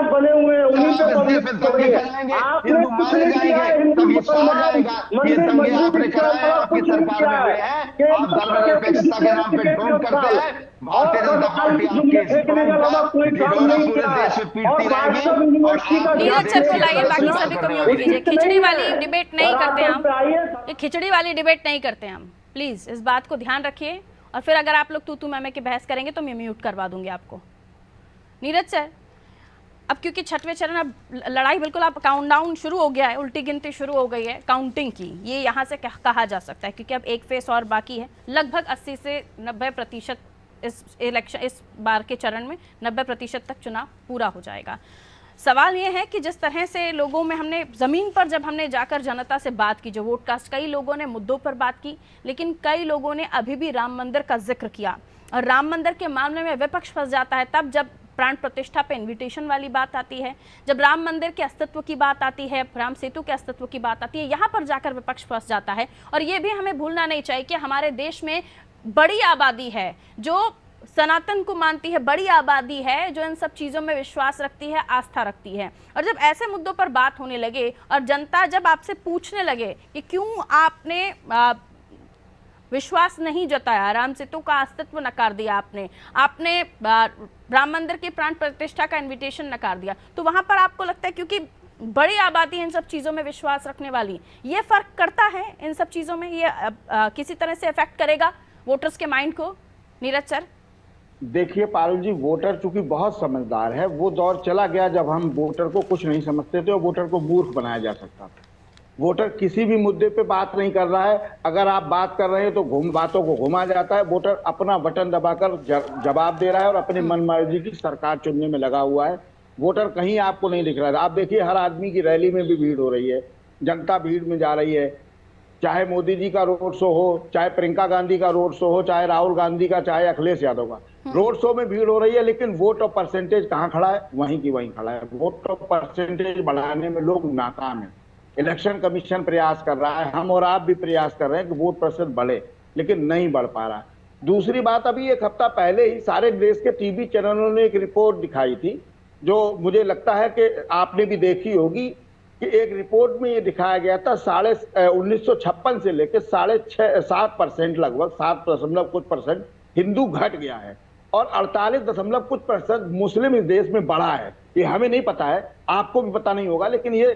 बने हुए जब आप इस देश में दंगे कराएंगे, हिंदू मारे जाएंगे, तब ये कहा जाएगा ये दंगे आपने कराए, आपकी सरकार में हुए हैं, आप धर्मनिरपेक्षता के नाम पे ढोंग करते हैं। भारतीय जनता पार्टी आपके इस ढोंग का ढिढोरा पूरे देश में पीटती रहेगी। और नीरज सर को लाइए, बाकी सभी को म्यूट कीजिए। खिचड़ी वाली डिबेट नहीं करते हम, ये खिचड़ी वाली डिबेट नहीं करते हम। प्लीज इस बात को ध्यान रखिए, और फिर अगर आप लोग तू मैं की बहस करेंगे तो मैं म्यूट करवा दूंगी आपको। नीरज सर, अब क्योंकि 6वें चरण, अब लड़ाई बिल्कुल आप काउंटडाउन शुरू हो गया है, उल्टी गिनती शुरू हो गई है काउंटिंग की, ये यहाँ से कहा जा सकता है क्योंकि अब एक फेस और बाकी है। लगभग 80 से 90% इस बार के चरण में 90% तक चुनाव पूरा हो जाएगा। सवाल ये है कि जिस तरह से लोगों में हमने ज़मीन पर जब हमने जाकर जनता से बात की, जो वोटकास्ट, कई लोगों ने मुद्दों पर बात की, लेकिन कई लोगों ने अभी भी राम मंदिर का जिक्र किया। और राम मंदिर के मामले में विपक्ष फंस जाता है तब जब प्राण प्रतिष्ठा पे इनविटेशन वाली बात आती है, जब राम मंदिर के अस्तित्व की बात आती है, राम सेतु के अस्तित्व की बात आती है, यहाँ पर जाकर विपक्ष फंस जाता है। और ये भी हमें भूलना नहीं चाहिए कि हमारे देश में बड़ी आबादी है जो सनातन को मानती है, बड़ी आबादी है जो इन सब चीज़ों में विश्वास रखती है, आस्था रखती है। और जब ऐसे मुद्दों पर बात होने लगे और जनता जब आपसे पूछने लगे कि क्यों आपने विश्वास नहीं जताया, राम सेतु का अस्तित्व नकार दिया, आपने राम मंदिर की प्राण प्रतिष्ठा का इनविटेशन नकार दिया, तो वहां पर आपको लगता है क्योंकि बड़ी आबादी इन सब चीज़ों में विश्वास रखने वाली, ये फर्क करता है इन सब चीज़ों में, ये किसी तरह से इफेक्ट करेगा वोटर्स के माइंड को? नीरज सर, देखिए पारुल जी, वोटर चूंकि बहुत समझदार है, वो दौर चला गया जब हम वोटर को कुछ नहीं समझते थे और वोटर को मूर्ख बनाया जा सकता था। वोटर किसी भी मुद्दे पे बात नहीं कर रहा है, अगर आप बात कर रहे हैं तो बातों को घुमा जाता है। वोटर अपना बटन दबाकर जवाब दे रहा है और अपनी मनमर्जी की सरकार चुनने में लगा हुआ है। वोटर कहीं आपको नहीं दिख रहा है। आप देखिए, हर आदमी की रैली में भी भीड़ हो रही है, जनता भीड़ में जा रही है, चाहे मोदी जी का रोड शो हो, चाहे प्रियंका गांधी का रोड शो हो, चाहे राहुल गांधी का, चाहे अखिलेश यादव का। रोड शो में भीड़ हो रही है, लेकिन वोट और परसेंटेज कहाँ खड़ा है? वहीं की वहीं खड़ा है। वोट और परसेंटेज बढ़ाने में लोग नाकाम है। इलेक्शन कमीशन प्रयास कर रहा है, हम और आप भी प्रयास कर रहे हैं कि वोट प्रतिशत बढ़े, लेकिन नहीं बढ़ पा रहा। दूसरी बात, अभी 1 हफ्ता पहले ही सारे देश के टीवी चैनलों ने एक रिपोर्ट दिखाई थी, जो मुझे लगता है कि आपने भी देखी होगी, कि एक रिपोर्ट में ये दिखाया गया था 1956 से लेकर 7.5% लगभग 7 कुछ परसेंट हिंदू घट गया है और 48 कुछ परसेंट मुस्लिम इस देश में बढ़ा है। ये हमें नहीं पता है, आपको भी पता नहीं होगा, लेकिन ये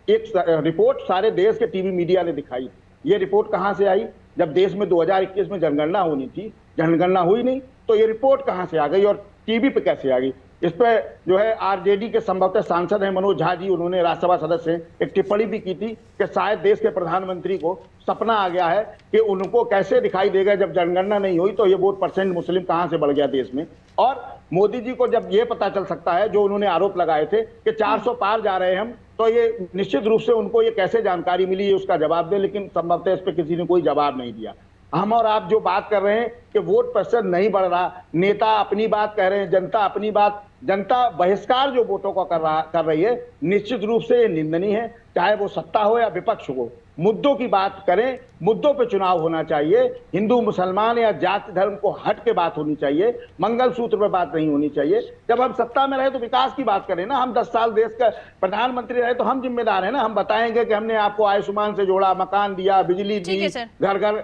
एक रिपोर्ट सारे देश के टीवी मीडिया ने दिखाई। ये रिपोर्ट कहां से आई? जब देश में 2021 में जनगणना होनी थी, जनगणना हुई नहीं, तो ये रिपोर्ट कहां से आ गई और टीवी पे कैसे आ गई? इस पर जो है आरजेडी के संभवतः सांसद हैं मनोज झा जी, उन्होंने राज्यसभा सदस्य हैं, एक टिप्पणी भी की थी कि शायद देश के प्रधानमंत्री को सपना आ गया है कि उनको कैसे दिखाई देगा जब जनगणना नहीं हुई तो ये वोट परसेंट मुस्लिम कहां से बढ़ गया देश में। और मोदी जी को जब ये पता चल सकता है, जो उन्होंने आरोप लगाए थे कि 400 पार जा रहे हैं हम, तो ये निश्चित रूप से उनको ये कैसे जानकारी मिली, ये उसका जवाब दे, लेकिन संभवतः इस पर किसी ने कोई जवाब नहीं दिया। हम और आप जो बात कर रहे हैं कि वोट परसेंट नहीं बढ़ रहा, नेता अपनी बात कह रहे हैं, जनता अपनी बात, जनता बहिष्कार जो वोटों का कर रही है, निश्चित रूप से ये निंदनीय है, चाहे वो सत्ता हो या विपक्ष हो। मुद्दों की बात करें, मुद्दों पे चुनाव होना चाहिए, हिंदू मुसलमान या जाति धर्म को हट के बात होनी चाहिए, मंगलसूत्र पे बात नहीं होनी चाहिए। जब हम सत्ता में रहे तो विकास की बात करें ना, हम 10 साल देश का प्रधानमंत्री रहे तो हम जिम्मेदार है ना, हम बताएंगे कि हमने आपको आयुष्मान से जोड़ा, मकान दिया, बिजली दी, घर घर।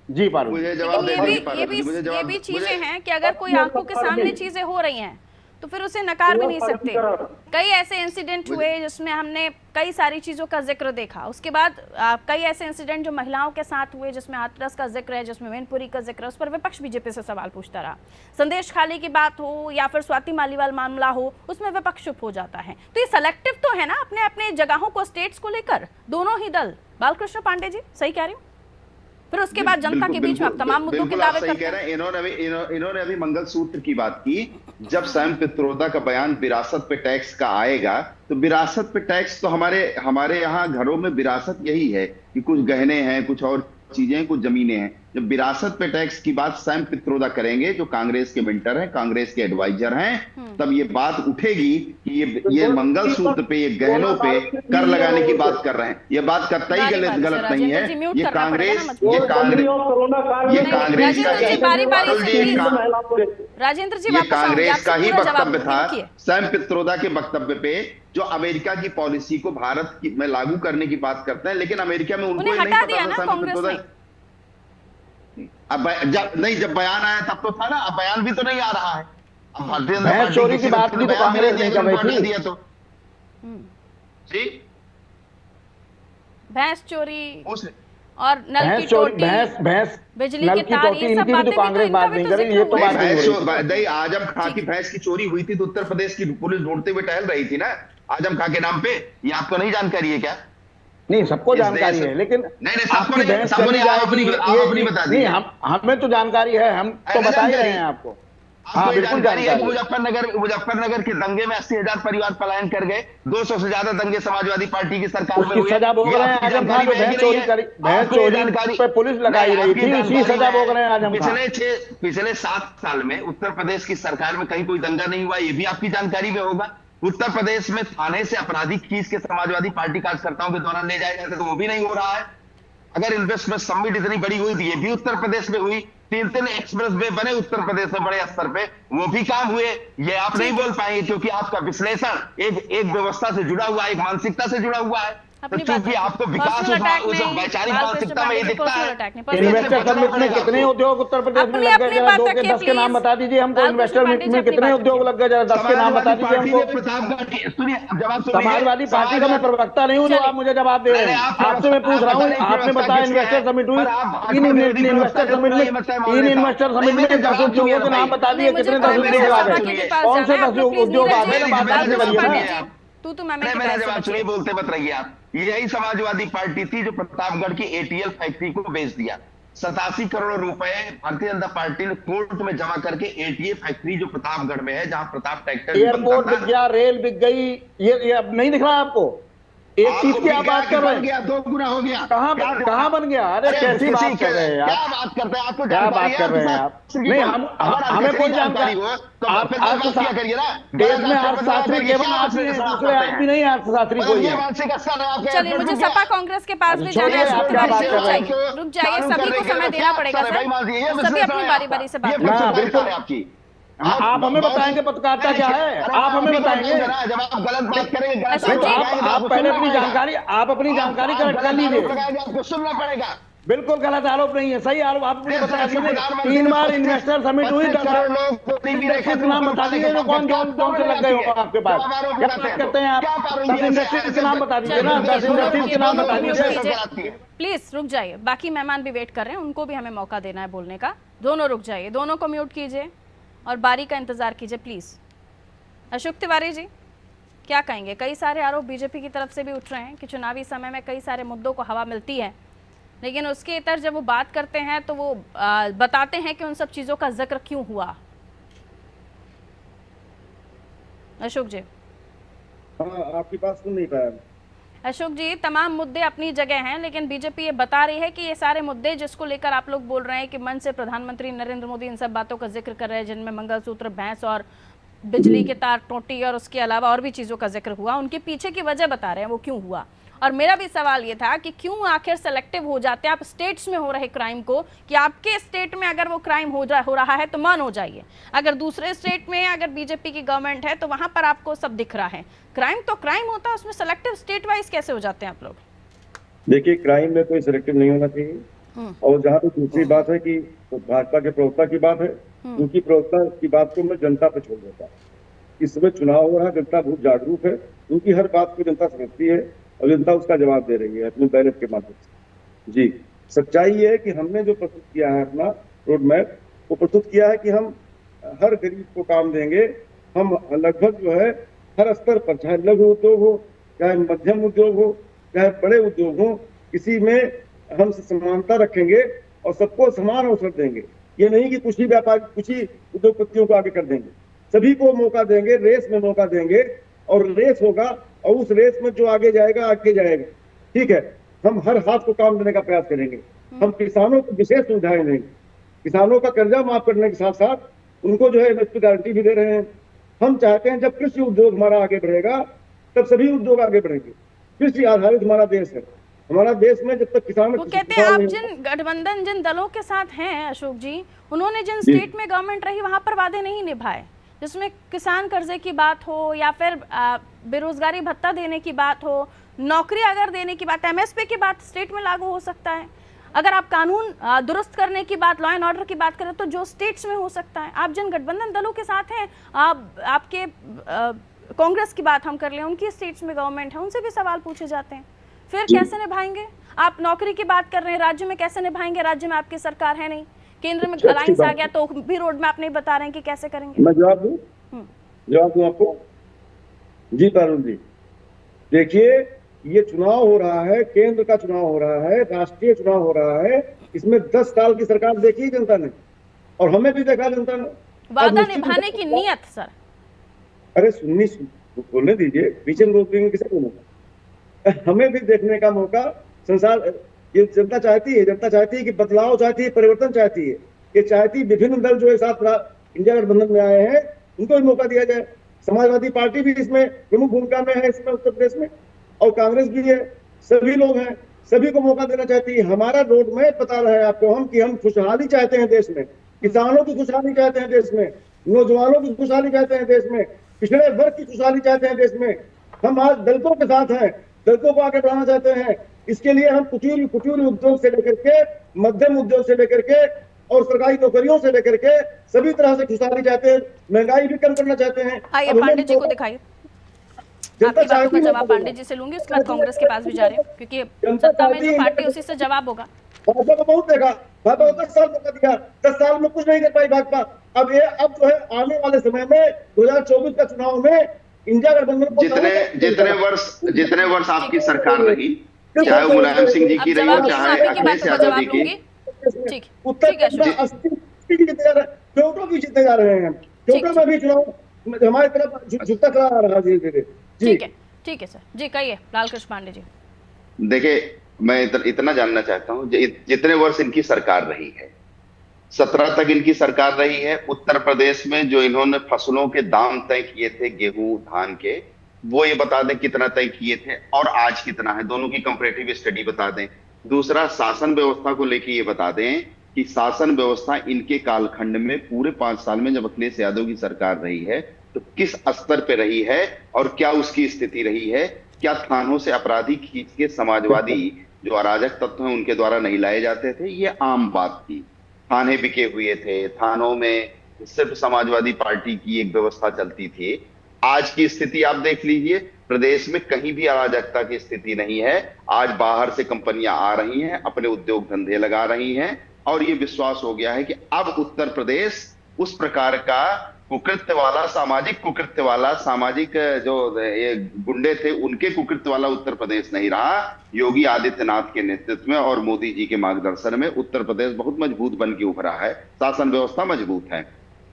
जी पारू, मुझे जवाब ये भी चीजें हैं कि अगर कोई आंखों के सामने चीजें हो रही हैं तो फिर उसे नकार भी नहीं सकते। कई ऐसे इंसिडेंट हुए जिसमें हमने कई सारी चीजों का जिक्र देखा, उसके बाद कई ऐसे इंसिडेंट जो महिलाओं के साथ हुए जिसमें हाथरस का जिक्र है, जिसमें मैनपुरी का जिक्र है, उस पर विपक्ष बीजेपी से सवाल पूछता रहा। संदेश खाली की बात हो या फिर स्वाति मालीवाल मामला हो, उसमें विपक्ष चुप हो जाता है। तो ये सेलेक्टिव तो है ना अपने अपने जगहों को, स्टेट्स को लेकर दोनों ही दल। बालकृष्ण पांडे जी सही कह रही हूँ? फिर उसके बाद जनता के बीच में आप तमाम मुद्दों के दावे करते हैं। इन्होंने अभी मंगलसूत्र की बात की। जब सैम पित्रोदा का बयान विरासत पे टैक्स का आएगा तो विरासत पे टैक्स तो हमारे यहाँ घरों में विरासत यही है कि कुछ गहने हैं, कुछ और चीजें हैं, कुछ जमीनें हैं। जब विरासत पे टैक्स की बात सैम पित्रोदा करेंगे, जो कांग्रेस के मेंटर हैं, कांग्रेस के एडवाइजर हैं, तब ये बात उठेगी कि ये मंगलसूत्र पे, ये गहनों पे कर लगाने की बात कर रहे हैं। ये बात कतई गलत नहीं है। ये कांग्रेस राजेंद्र जी ये कांग्रेस का ही वक्तव्य था सैम पित्रोदा के वक्तव्य पे, जो अमेरिका की पॉलिसी को भारत में लागू करने की बात करते हैं, लेकिन अमेरिका में उनको नहीं पता था सैम पित्रोदा। अब जब बयान आया तब तो था ना, अब बयान भी तो नहीं आ रहा है। अब भारतीय जनता पार्टी चोरी की बात भी तो कांग्रेस ने कर रही थी। तो जी भैंस चोरी और नल की टोटी, बिजली के तार, ये सब बातें कांग्रेस बात नहीं कर रही। ये तो बात नहीं। आजम खां की भैंस की चोरी हुई थी तो उत्तर प्रदेश की पुलिस ढूंढते हुए टहल रही थी ना, आजम खां के नाम पे। ये आपको नहीं जानकारी है क्या? नहीं, सबको जानकारी है, लेकिन सबको नहीं बता दी। हमें तो जानकारी है, हम तो बता ही रहे हैं आपको। हाँ, बिल्कुल जानकारी है। मुजफ्फरनगर के दंगे में 80,000 परिवार पलायन कर गए। 200 से ज्यादा दंगे समाजवादी पार्टी की सरकार में हुए। सजा भोग रहे हैं आजम खान को। भैंस चोरी पे पुलिस लगाई रही थी, उसी सजा भोग रहे हैं आजम खान। पिछले 7 साल में उत्तर प्रदेश की सरकार में कहीं कोई दंगा नहीं हुआ, ये भी आपकी जानकारी में होगा। उत्तर प्रदेश में थाने से आपराधिक खींच के समाजवादी पार्टी कार्यकर्ताओं के द्वारा ले जाए जाते तो वो भी नहीं हो रहा है। अगर इन्वेस्टमेंट समिट इतनी बड़ी हुई थी, ये भी उत्तर प्रदेश में हुई। 3 एक्सप्रेस वे बने उत्तर प्रदेश में बड़े स्तर पे, वो भी काम हुए। ये आप नहीं बोल पाएंगे क्योंकि आपका विश्लेषण एक व्यवस्था से जुड़ा हुआ है, एक मानसिकता से जुड़ा हुआ है। तो चूंकि आपको विकास उस वैचारिक मानसिकता में ये दिखता है। इन्वेस्टर समिट में कितने उद्योग उत्तर प्रदेश में लग गए? जरा 2 के 10 के नाम बता दीजिए हमको। इन्वेस्टर मीट में कितने उद्योग लग गए? जरा 10 के नाम बता दीजिए हमको। समाजवादी पार्टी का मैं प्रवक्ता नहीं हूँ जो आप मुझे जवाब दे रहे हैं। आपसे मैं पूछ रहा हूँ, आपने बताया इन्वेस्टर समिट हुई, 3 इन्वेस्टर समिट में 10 उद्योगों के नाम बता दिए। कितने 10 उद्योग आ गए? कौन से 10 उद्योग आ गए? मेरा जवाब सुनिए, बोलते मत रहिए आप। यही समाजवादी पार्टी थी जो प्रतापगढ़ की एटीएल फैक्ट्री को बेच दिया। 87 करोड़ रुपए भारतीय जनता पार्टी ने कोर्ट में जमा करके एटीएल फैक्ट्री जो प्रतापगढ़ में है, जहां प्रताप ट्रैक्टर, एयरपोर्ट बिक गया, रेल बिक गई। ये अब नहीं दिख रहा आपको? एक चीज की आप बात कर रहे हैं, 2 गुना हो गया। कहाँ बन गया? अरे कैसी बात कर रहे हैं यार? क्या बात करते हैं? आपको क्या बात कर रहे हैं आप? नहीं, हमें कोई जानकारी हो तो आप करिए ना। देश में अर्थशास्त्री केवल आप ही हैं, दूसरे आदमी नहीं अर्थशास्त्री कोई है। चलिए, मुझे सपा कांग्रेस के पास भी जाना है। रुक जाइए, सभी को समय देना पड़ेगा सर, सभी अपनी बारी बारी से बात करें। बिल्कुल, आप हमें बताएंगे पत्रकारिता क्या है, आप हमें बताएंगे। जब आप गलत बात करेंगे, गलत अशोक जी, आप पहले अपनी जानकारी करेक्ट कर लीजिए। आपको सुनना पड़ेगा। बिल्कुल गलत आरोप नहीं है, सही आरोप आप मुझे बता दीजिए। 3 बार इन्वेस्टर समिट हुई, 10 इंडस्ट्री के नाम बता दीजिए जो कौन जोन से लग गए हो आपके पास। क्या बात करते हैं आप? 10 इंडस्ट्री के नाम बता दीजिए ना, 10 इंडस्ट्री के नाम बता दीजिए। प्लीज रुक जाइए, बाकी मेहमान भी वेट कर रहे हैं, उनको भी हमें मौका देना है बोलने का। दोनों रुक जाइए, दोनों को म्यूट कीजिए और बारी का इंतजार कीजिए प्लीज। अशोक तिवारी जी, क्या कहेंगे? कई सारे आरोप बीजेपी की तरफ से भी उठ रहे हैं कि चुनावी समय में कई सारे मुद्दों को हवा मिलती है, लेकिन उसके इतर जब वो बात करते हैं तो वो बताते हैं कि उन सब चीजों का जिक्र क्यों हुआ। अशोक जी। हाँ, आपकी बात सुन नहीं पाया। अशोक जी, तमाम मुद्दे अपनी जगह हैं, लेकिन बीजेपी ये बता रही है कि ये सारे मुद्दे जिसको लेकर आप लोग बोल रहे हैं कि मन से प्रधानमंत्री नरेंद्र मोदी इन सब बातों का जिक्र कर रहे हैं, जिनमें मंगलसूत्र, भैंस और बिजली के तार, टोटी और उसके अलावा और भी चीज़ों का जिक्र हुआ, उनके पीछे की वजह बता रहे हैं वो क्यों हुआ। और मेरा भी सवाल ये था कि क्यों आखिर सेलेक्टिव हो जाते हैं आप स्टेट्स में हो रहे क्राइम को, कि आपके स्टेट में अगर वो क्राइम हो रहा है तो मान हो जाइए, अगर दूसरे स्टेट में अगर बीजेपी की गवर्नमेंट है तो वहां पर आपको सब दिख रहा है। क्राइम तो क्राइम होता है, उसमें सेलेक्टिव स्टेट वाइज कैसे हो जाते हैं आप लोग? देखिए, क्राइम में कोई सिलेक्टिव नहीं होना चाहिए। और जहाँ पे दूसरी बात है कि तो भाजपा के प्रवक्ता की बात है, उनकी प्रवक्ता की बात को मैं जनता पे छोड़ देता हूँ। इस समय चुनाव हो रहा है, जनता बहुत जागरूक है, उनकी हर बात को जनता समझती है और जनता उसका जवाब दे रही है अपने बैलेट के माध्यम से। जी, सच्चाई ये है कि हमने जो प्रस्तुत किया है अपना रोड मैप, वो प्रस्तुत किया है कि हम हर गरीब को काम देंगे। हम लगभग जो है हर स्तर पर, चाहे लघु उद्योग हो, चाहे मध्यम उद्योग हो, चाहे बड़े उद्योग हो, किसी में हम समानता रखेंगे और सबको समान अवसर देंगे। ये नहीं कि कुछ ही व्यापारी, कुछ ही उद्योगपतियों को आगे कर देंगे, सभी को मौका देंगे, रेस में मौका देंगे और रेस होगा और उस रेस में जो आगे जाएगा। ठीक है, हम हर हाथ को काम देने का प्रयास करेंगे। हम किसानों को विशेष सुविधाएं देंगे, किसानों का कर्जा माफ करने के साथ साथ उनको जो है एमएसपी गारंटी भी दे रहे हैं। हम चाहते हैं जब कृषि उद्योग हमारा आगे बढ़ेगा तब सभी उद्योग आगे बढ़ेंगे। कृषि आधारित हमारा देश है। हमारा देश में जब तक किसान, वो कहते हैं आप जिन गठबंधन जिन दलों के साथ हैं अशोक जी, उन्होंने जिन स्टेट में गवर्नमेंट रही वहां पर वादे नहीं निभाए, जिसमें किसान कर्जे की बात हो या फिर बेरोजगारी भत्ता देने की बात हो, नौकरी अगर देने की बात, एमएसपी की बात स्टेट में लागू हो सकता है। अगर आप कानून दुरुस्त करने की बात, लॉ एंड ऑर्डर की बात करें तो जो स्टेट्स में हो सकता है। आप जिन गठबंधन दलों के साथ हैं, आपके कांग्रेस की बात हम कर लें, उनकी स्टेट्स में गवर्नमेंट है, उनसे भी सवाल पूछे जाते हैं, फिर कैसे निभाएंगे? आप नौकरी की बात कर रहे हैं, राज्य में कैसे निभाएंगे? राज्य में आपकी सरकार है नहीं, केंद्र में अलायंस आ गया तो भी रोड मैप नहीं बता रहे हैं कि कैसे करेंगे। मैं जवाब दूं आपको। जी पारुल जी, देखिए, ये चुनाव हो रहा है, केंद्र का चुनाव हो रहा है, राष्ट्रीय चुनाव हो रहा है। इसमें 10 साल की सरकार देखी जनता ने और हमें भी देखा जनता ने। वादा निभाने की नीयत सर। अरे बोलने दीजिए, पीछे रोक देंगे किसे बोलूंगा। हमें भी देखने का मौका संसार, ये जनता चाहती है। जनता चाहती है कि बदलाव चाहती है, परिवर्तन चाहती है। ये चाहती है विभिन्न दल जो एक साथ इंडिया गठबंधन में आए हैं उनको भी मौका दिया जाए। समाजवादी पार्टी भी इसमें प्रमुख भूमिका में है, इसमें उत्तर प्रदेश में, और कांग्रेस भी है। सभी लोग हैं, सभी को मौका देना चाहती है। हमारा रोड मैप बता रहे हैं आपको हम कि हम खुशहाली चाहते हैं देश में, किसानों की खुशहाली चाहते हैं देश में, नौजवानों की खुशहाली चाहते हैं देश में, पिछड़े वर्ग की खुशहाली चाहते हैं देश में। हम आज दलितों के साथ हैं, दलितों को आगे बढ़ाना चाहते हैं। इसके लिए हम कुटीर उद्योग से लेकर के, मध्यम उद्योग से लेकर के और सरकारी नौकरियों से लेकर के सभी तरह से खुशहाली चाहते हैं। महंगाई भी कम करना चाहते हैं। आइए पांडे जी को दिखाइए। आपकी बातों का जवाब पांडे जी से लूंगी, उसके बाद कांग्रेस के पास भी जा रहे हैं, क्योंकि सत्ता में जो पार्टी उसी से जवाब होगा। भाजपा को बहुत देखा, भाजपा को 10 साल मौका दिया, 10 साल में कुछ नहीं कर पाई भाजपा। अब जो है आने वाले समय में 2024 का चुनाव में इंडिया गठबंधन को जितने वर्ष आपकी सरकार रही, चाहे वो मुलायम सिंह जी की रही हो, चाहे अखिलेश यादव जी की, ठीक उत्तर है, 80 जीतने जा रहे हैं, चोटों की जीतने जा रहे हैं। चोटों में भी चुनाव हमारी तरफ झुकता चला आ रहा है धीरे धीरे। ठीक है सर जी, कहिए लालकृष्ण पांडे जी। देखिए, मैं इतना जानना चाहता हूँ, जितने वर्ष इनकी सरकार रही है, 17 तक इनकी सरकार रही है, उत्तर प्रदेश में जो इन्होंने फसलों के दाम तय किए थे गेहूं धान के, वो ये बता दें कितना तय किए थे और आज कितना है, दोनों की कंपैरेटिव स्टडी बता दें। दूसरा, शासन व्यवस्था को लेके ये बता दें कि शासन व्यवस्था इनके कालखंड में पूरे 5 साल में जब अखिलेश यादव की सरकार रही है तो किस स्तर पे रही है और क्या उसकी स्थिति रही है। क्या थानों से अपराधी खींच के समाजवादी जो अराजक तत्व हैं उनके द्वारा नहीं लाए जाते थे, ये आम बात थी। थाने बिके हुए थे, थानों में सिर्फ समाजवादी पार्टी की एक व्यवस्था चलती थी। आज की स्थिति आप देख लीजिए, प्रदेश में कहीं भी अराजकता की स्थिति नहीं है। आज बाहर से कंपनियां आ रही हैं, अपने उद्योग धंधे लगा रही हैं और ये विश्वास हो गया है कि अब उत्तर प्रदेश उस प्रकार का कुकृत्य वाला, सामाजिक कुकृत्य वाला, सामाजिक जो ये गुंडे थे उनके कुकृत्य वाला उत्तर प्रदेश नहीं रहा। योगी आदित्यनाथ के नेतृत्व में और मोदी जी के मार्गदर्शन में उत्तर प्रदेश बहुत मजबूत बन के उभरा है, शासन व्यवस्था मजबूत है।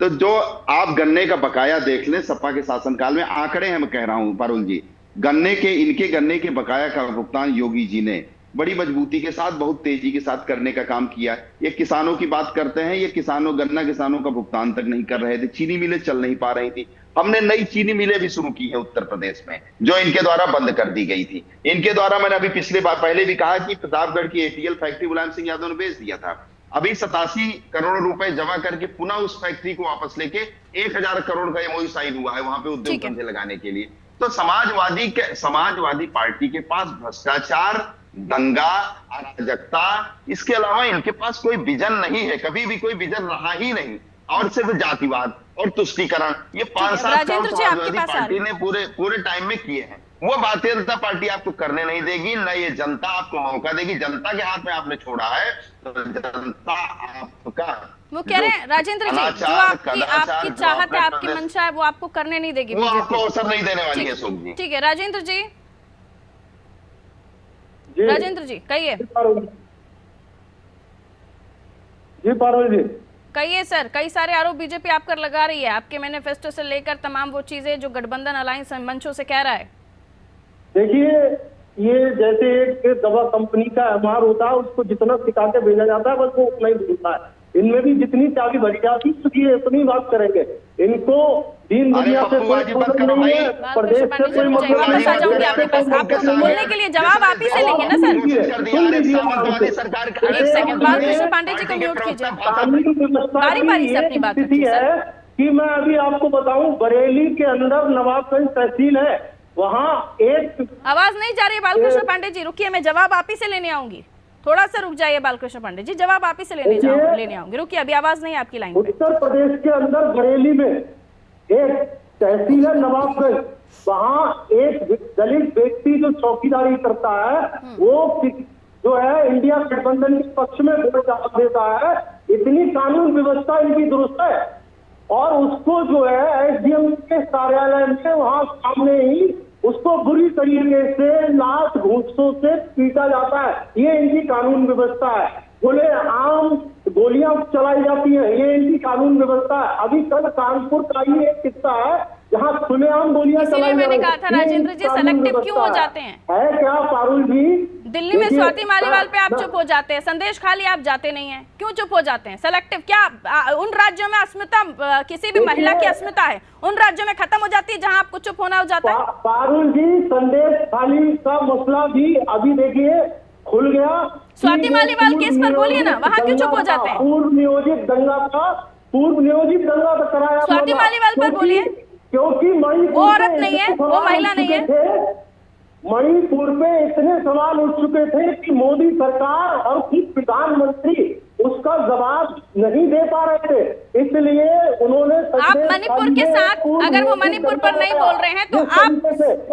तो जो आप गन्ने का बकाया देख लें, सपा के शासनकाल में आंकड़े हैं, मैं कह रहा हूं पारुल जी, इनके गन्ने के बकाया का भुगतान योगी जी ने बड़ी मजबूती के साथ, बहुत तेजी के साथ करने का काम किया। ये किसानों की बात करते हैं, ये गन्ना किसानों का भुगतान तक नहीं कर रहे थे, चीनी मिलें चल नहीं पा रही थी। हमने नई चीनी मिलें भी शुरू की है उत्तर प्रदेश में, जो इनके द्वारा बंद कर दी गई थी। इनके द्वारा मैंने अभी पहले भी कहा कि प्रतापगढ़ की एटीएल फैक्ट्री मुलायम सिंह यादव ने बेच दिया था। अभी 87 करोड़ रुपए जमा करके पुनः उस फैक्ट्री को वापस लेके 1000 करोड़ का एमओयू साइन हुआ है वहां पे उद्योग धंधे लगाने के लिए। तो समाजवादी पार्टी के पास भ्रष्टाचार, दंगा, अराजकता, इसके अलावा इनके पास कोई विजन नहीं है, कभी भी कोई विजन रहा ही नहीं, और सिर्फ जातिवाद और तुष्टीकरण ये 5-7 काम समाजवादी पार्टी ने पूरे टाइम में किए हैं। वो भारतीय जनता पार्टी आपको करने नहीं देगी, न ये जनता आपको मौका देगी। जनता के हाथ में आपने छोड़ा है तो जनता आपका, वो कह रहे हैं राजेंद्र जी, जो आपकी चाहत है, आपकी मंशा है, वो आपको करने नहीं देगी, वो आपको अवसर नहीं देने वाली है। अशोक जी, ठीक है। राजेंद्र जी कहिए। जी पारुल जी कहिए सर। कई सारे आरोप बीजेपी आप पर लगा रही है, आपके मैनिफेस्टो से लेकर तमाम वो चीजें जो गठबंधन अलायंस मंचों से कह रहा है। देखिए, ये जैसे एक दवा कंपनी का एमआर होता है, उसको जितना सिखा के भेजा जाता है बस वो उतना ही मिलता है। इनमें भी जितनी चाबी भरी जाती है ये अपनी बात करेंगे। इनको दीन दुनिया से कोई मतलब नहीं है, प्रदेश से कोई मतलब वापस आ जाऊंगी आपके पास, आपको बोलने के लिए जवाब आप ही से लेंगे ना सर। एक सेकंड, बालकृष्ण पांडे जी को म्यूट कीजिए, बारी से अपनी बात है कि मैं अभी आपको बताऊं, बरेली के अंदर नवाबगंज तहसील है, वहाँ एक आवाज नहीं जा रही है। बालकृष्ण पांडे जी रुकिए, मैं जवाब आप ही से लेने आऊंगी, थोड़ा सा रुक जाइए बालकृष्ण पांडे जी, जवाब आप ही से लेने आऊंगी, रुकिए, अभी आवाज नहीं आपकी लाइन पे। उत्तर प्रदेश के अंदर बरेली में एक तहसील है नवाबगंज, वहाँ एक दलित व्यक्ति जो चौकीदारी करता है, वो जो है इंडिया गठबंधन के पक्ष में वोट देता है। इतनी कानून व्यवस्था इनकी दुरुस्त है, और उसको जो है एसडीएम के कार्यालय में वहां सामने ही उसको बुरी तरीके से लात घूंसों से पीटा जाता है। ये इनकी कानून व्यवस्था है। खुले आम गोलियां चलाई जाती हैं, ये इनकी कानून व्यवस्था है। अभी कल कानपुर का ही एक किस्सा है जहाँ खुलेआम गोलियां चलाई मैंने कहा था राजेंद्र जी, सेलेक्टिव क्यों हो जाते हैं? है क्या पारुल जी? दिल्ली में स्वाति मालीवाल पे आप चुप हो जाते हैं, संदेश खाली आप जाते नहीं हैं, क्यों चुप हो जाते हैं? सेलेक्टिव क्या उन राज्यों में अस्मिता, किसी भी महिला की अस्मिता है, उन राज्यों में खत्म हो जाती है जहां आपको चुप होना हो जाता है? पारुल जी, संदेश खाली का मसला भी अभी देखिए खुल गया। स्वाति मालीवाल केस पर बोलिए ना, वहां क्यों चुप हो जाते हैं? पूर्व नियोजित दंगा कराया स्वाति मालीवाल पर बोलिए, क्योंकि वो औरत नहीं है, वो महिला नहीं है। मणिपुर में इतने सवाल उठ चुके थे कि मोदी सरकार और खुद प्रधानमंत्री उसका जवाब नहीं दे पा रहे थे, इसलिए उन्होंने आप मणिपुर के साथ, अगर वो मणिपुर पर नहीं बोल रहे हैं तो आप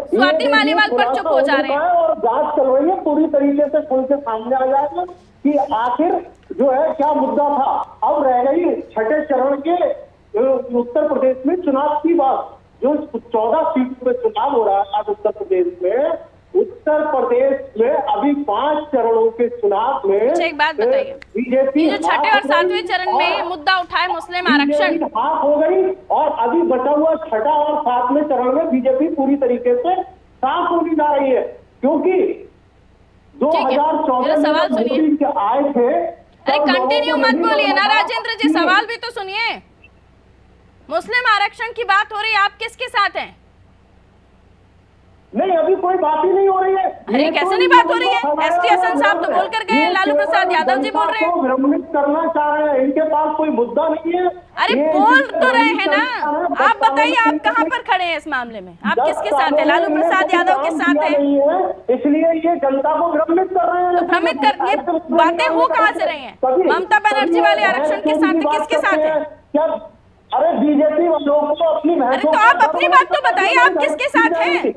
स्वाति मालीवाल पर चुप हो जा रहे हैं। और जांच चल रही है, पूरी तरीके से खुल के सामने आ जाएगा कि आखिर जो है क्या मुद्दा था। अब रह गई छठे चरण के उत्तर प्रदेश में चुनाव की बात, जो 14 सीटों पे चुनाव हो रहा है आज उत्तर प्रदेश में। उत्तर प्रदेश में अभी 5 चरणों के चुनाव में एक बात बताइए, बीजेपी जो छठे और 7वें चरण में मुद्दा उठाए मुस्लिम आरक्षण हाफ हो गई, और अभी बचा हुआ छठा और 7वें चरण में बीजेपी पूरी तरीके से साफ होने जा रही है, क्योंकि 2014 में आए थे। अरे कंटिन्यू मत बोलिए ना राजेंद्र जी, सवाल भी तो सुनिए। मुस्लिम आरक्षण की बात हो रही है, आप किसके साथ हैं? नहीं, अभी कोई बात ही नहीं हो रही है। अरे ये कैसे तो नहीं बात हो रही है? एसटी हसन साहब तो बोल कर गए, लालू प्रसाद यादव जी बोल रहे हैं। भ्रमित करना चाह रहे हैं, इनके पास कोई मुद्दा नहीं है। अरे ये बोल जिस तो रहे हैं ना, तरह आप बताइए आप कहाँ पर खड़े हैं इस मामले में? आप किसके साथ हैं? लालू प्रसाद यादव के साथ हैं? इसलिए ये जनता को भ्रमित कर रहे हैं। तो भ्रमित कर, ये बातें हो कहाँ से रही हैं? ममता बनर्जी वाले आरक्षण के साथ किसके साथ हैं? क्या? अरे बीजेपी वालों को अपनी अरे तो आप अपनी बात तो बताइए, आप किसके साथ हैं?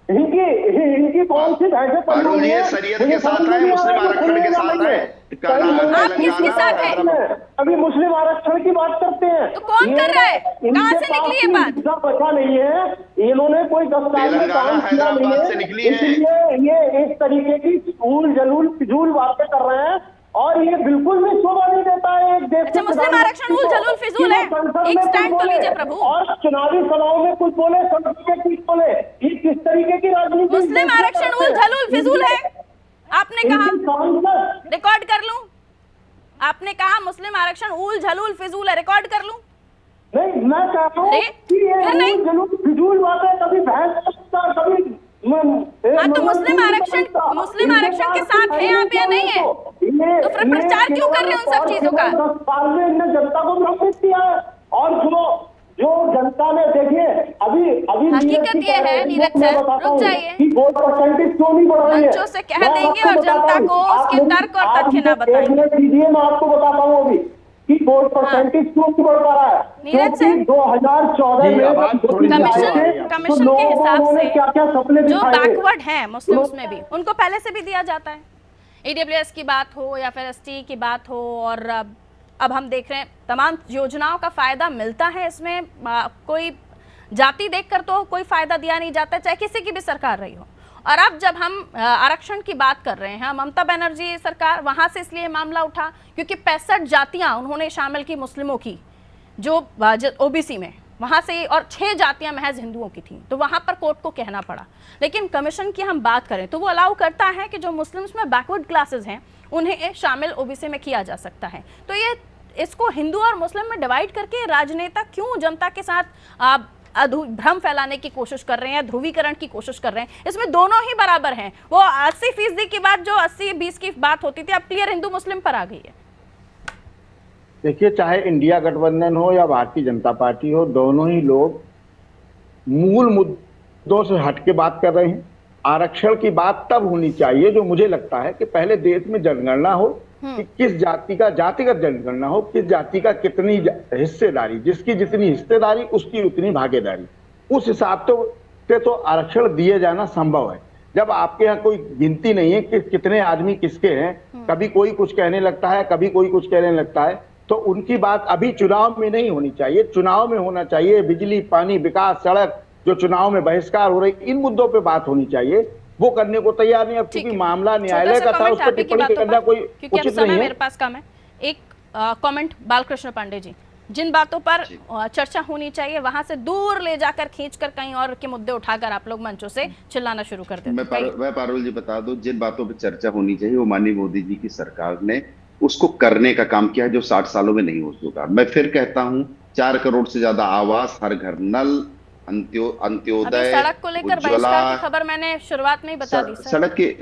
इनकी कौन सी भैंसे पारुल जी शरीयत के साथ है, मुस्लिम आरक्षण के साथ है। आप किसके साथ हैं? अभी मुस्लिम आरक्षण की बात करते हैं। तो कौन कर रहा है? कहाँ से निकली ये बात? बचा नहीं है, इन्होंने कोई 10 साल में काम किया नहीं है, इसलिए ये इस तरीके की ऊल जलूल फिजूल बातें कर रहे हैं और ये बिल्कुल भी शोभा नहीं देता है एक देश अच्छा, मुस्लिम आरक्षण ऊल जलूल फिजूल है? एक स्टैंड तो लीजिए प्रभु। और चुनावी सभाओं में कुछ बोले, संसद में कुछ बोले, ये किस तरीके की राजनीति? मुस्लिम आरक्षण ऊल जलूल फिजूल है आपने कहा, रिकॉर्ड कर लूं? आपने कहा मुस्लिम आरक्षण ऊल झलूल फिजूल है, रिकॉर्ड कर लूं? नहीं, मैं चाहता हूँ कि ये फिर नहीं? ऊल जलूल फिजूल बातें कभी बहस कभी हाँ तो मुस्लिम आरक्षण के साथ है आप या नहीं है? तो फिर प्रचार क्यों कर रहे हैं उन सब चीजों का? 10 साल में इनने जनता को भ्रमित किया है और जो जनता ने देखिए अभी हकीकत ये है नीरज सर, रुक जाइए, कि वोट परसेंटेज क्यों नहीं बढ़ रही है? मंचों से कह देंगे और जनता को उसके तर्क और तथ्य ना बताएंगे। दीजिए, मैं आपको बताता हूँ अभी कि वोट परसेंटेज क्यों नहीं बढ़ पा रहा है। नीरज सर, 2014 में कमीशन के हिसाब से क्या क्या सपने जो दिखाए थे? बैकवर्ड हैं मुस्लिम्स में भी, उनको पहले से भी दिया जाता है। ईडब्ल्यूएस की बात हो या फिर एसटी की बात हो, और अब हम देख रहे हैं तमाम योजनाओं का फायदा मिलता है इसमें। कोई जाति देखकर तो कोई फायदा दिया नहीं जाता, चाहे किसी की भी सरकार रही हो। और अब जब हम आरक्षण की बात कर रहे हैं, ममता बनर्जी सरकार, वहां से इसलिए मामला उठा क्योंकि 65 जातियां उन्होंने शामिल की मुस्लिमों की, जो ओबीसी में, वहां से, और 6 जातियां महज हिंदुओं की थी, तो वहां पर कोर्ट को कहना पड़ा। लेकिन कमीशन की हम बात करें तो वो अलाउ करता है कि जो मुस्लिम्स में बैकवर्ड क्लासेस हैं उन्हें शामिल ओबीसी में किया जा सकता है। तो ये इसको हिंदू और मुस्लिम में डिवाइड करके राजनेता क्यों जनता के साथ भ्रम फैलाने की कोशिश कर रहे हैं, ध्रुवीकरण की कोशिश कर रहे हैं? इसमें दोनों ही बराबर हैं। वो 80% की बात, जो 80-20 की बात होती थी, अब क्लियर हिंदू मुस्लिम पर आ गई है। देखिए, चाहे इंडिया गठबंधन हो या भारतीय जनता पार्टी हो, दोनों ही लोग मूल मुद्दों से हट के बात कर रहे हैं। आरक्षण की बात तब होनी चाहिए, जो मुझे लगता है कि पहले देश में जनगणना हो कि किस जाति का, जातिगत जनगणना हो, किस जाति का कितनी हिस्सेदारी, जिसकी जितनी हिस्सेदारी उसकी उतनी भागीदारी, उस हिसाब से तो आरक्षण दिए जाना संभव है। जब आपके यहाँ कोई गिनती नहीं है कि कितने आदमी किसके हैं, कभी कोई कुछ कहने लगता है, कभी कोई कुछ कहने लगता है, तो उनकी बात अभी चुनाव में नहीं होनी चाहिए। चुनाव में होना चाहिए बिजली, पानी, विकास, सड़क, जो चुनाव में बहिष्कार हो रही, इन मुद्दों पे बात होनी चाहिए। वो करने को तैयार नहीं। अब क्योंकि मामला न्यायालय का था, उस पर टिप्पणी करना कोई उचित नहीं है। मेरे पास कम है। एक कमेंट बालकृष्ण पांडे जी, जिन बातों पर चर्चा होनी चाहिए वहां से दूर ले जाकर खींचकर कहीं और के मुद्दे उठाकर आप लोग मंचों से चिल्लाना शुरू कर देते हैं। मैं पारुल जी बता दूं, जिन बातों पर चर्चा होनी चाहिए वो माननीय मोदी जी की सरकार ने उसको करने का काम किया है, जो 60 सालों में नहीं हो चुका। मैं फिर कहता हूँ, 4 करोड़ से ज्यादा आवास, हर घर नल, अंत्योदय, सड़क को लेकर बहिष्कार की खबर मैंने शुरुआत में ही बता दी।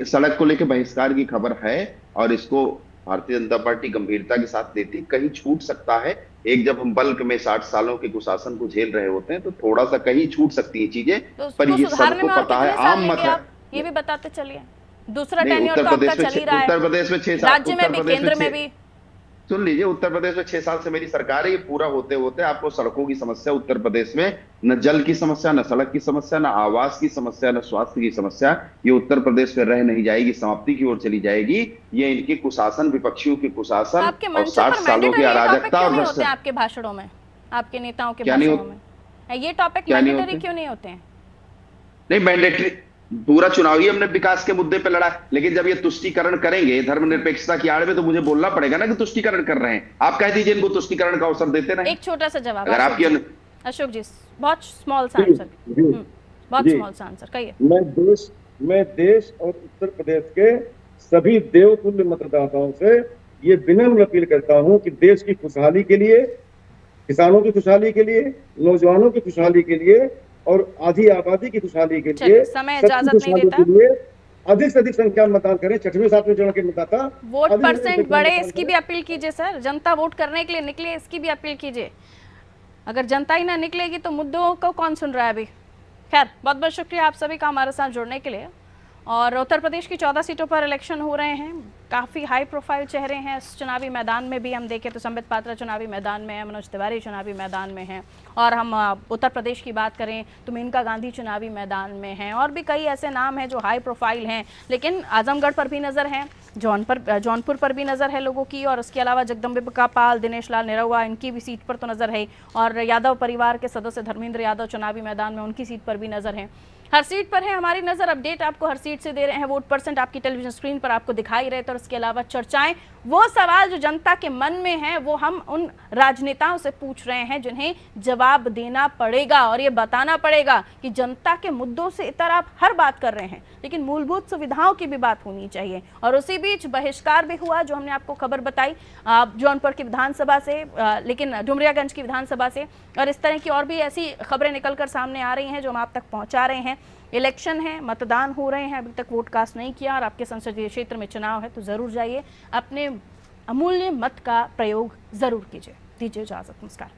सड़क को लेकर बहिष्कार की खबर है और इसको भारतीय जनता पार्टी गंभीरता के साथ लेती। कहीं छूट सकता है, एक जब हम बल्क में 60 सालों के कुशासन को झेल रहे होते हैं तो थोड़ा सा कहीं छूट सकती है चीजें, पर ये सबको पता है, आम मत है। ये भी बताते चलिए। दूसरा टेन्योर तो आपका चल ही रहा है, उत्तर प्रदेश में 6 साल, राज्य में भी, केंद्र में भी। सुन लीजिए, उत्तर प्रदेश में 6 साल से मेरी सरकार है, ये पूरा होते होते आपको सड़कों की समस्या उत्तर प्रदेश में, न जल की समस्या, न सड़क की समस्या, न आवास की समस्या, न स्वास्थ्य की समस्या, ये उत्तर प्रदेश में रह नहीं जाएगी, समाप्ति की ओर चली जाएगी। ये इनके कुशासन, विपक्षियों के कुशासन और 60 सालों की अराजकता और भ्रष्टाचार। आपके भाषणों में, आपके नेताओं के भाषणों में ये टॉपिक मैंडेटरी क्यों नहीं होते हैं? नहीं, मैंडेटरी पूरा चुनाव ही हमने विकास के मुद्दे पे लड़ा, लेकिन जब ये तुष्टीकरण करेंगे धर्मनिरपेक्षता की आड़ में, तो मुझे बोलना पड़ेगा ना कि तुष्टीकरण कर रहे हैं। आप कह दीजिए इनको तुष्टीकरण का अवसर देते ना। एक छोटा सा जवाब अगर आपकी अशोक जी, बहुत स्मॉल सा आंसर, बहुत स्मॉल सा आंसर कहिए। मैं देश और उत्तर प्रदेश के सभी देवतुल्य मतदाताओं से ये विनम्र अपील करता हूं कि देश की खुशहाली के लिए, किसानों की खुशहाली के लिए, नौजवानों की खुशहाली के लिए और आधी आबादी की खुशहाली के चलिए, लिए, समय सबकी इजाजत नहीं खुशहाली देता। के लिए अधिक से अधिक संख्या में मतदान करें। 6वें 7वें चरण के मतदाता वोट अधिक से अधिक परसेंट संख्या में बढ़े, मतदान इसकी करें। भी अपील कीजिए सर। जनता वोट करने के लिए निकले, इसकी भी अपील कीजिए। अगर जनता ही ना निकलेगी तो मुद्दों को कौन सुन रहा है अभी। खैर, बहुत बहुत शुक्रिया आप सभी का हमारे साथ जुड़ने के लिए। और उत्तर प्रदेश की 14 सीटों पर इलेक्शन हो रहे हैं। काफ़ी हाई प्रोफाइल चेहरे हैं इस चुनावी मैदान में भी। हम देखें तो संबित पात्रा चुनावी मैदान में है, मनोज तिवारी चुनावी मैदान में है, और हम उत्तर प्रदेश की बात करें तो मेनका गांधी चुनावी मैदान में हैं, और भी कई ऐसे नाम हैं जो हाई प्रोफाइल हैं। लेकिन आजमगढ़ पर भी नज़र है, जौनपुर पर भी नज़र है लोगों की, और उसके अलावा जगदम्बिका पाल, दिनेश लाल निरहुआ, इनकी भी सीट पर तो नज़र है, और यादव परिवार के सदस्य धर्मेंद्र यादव चुनावी मैदान में, उनकी सीट पर भी नज़र है। हर सीट पर है हमारी नज़र। अपडेट आपको हर सीट से दे रहे हैं। वोट परसेंट आपकी टेलीविजन स्क्रीन पर आपको दिखाई रहे थे, और उसके अलावा चर्चाएं, वो सवाल जो जनता के मन में हैं, वो हम उन राजनेताओं से पूछ रहे हैं जिन्हें जवाब देना पड़ेगा और ये बताना पड़ेगा कि जनता के मुद्दों से इतर आप हर बात कर रहे हैं, लेकिन मूलभूत सुविधाओं की भी बात होनी चाहिए। और उसी बीच बहिष्कार भी हुआ, जो हमने आपको खबर बताई जौनपुर की विधानसभा से, लेकिन डुमरियागंज की विधानसभा से, और इस तरह की और भी ऐसी खबरें निकलकर सामने आ रही हैं जो हम आप तक पहुंचा रहे हैं। इलेक्शन है, मतदान हो रहे हैं, अभी तक वोट कास्ट नहीं किया, और आपके संसदीय क्षेत्र में चुनाव है, तो ज़रूर जाइए, अपने अमूल्य मत का प्रयोग ज़रूर कीजिए। दीजिए इजाज़त, नमस्कार।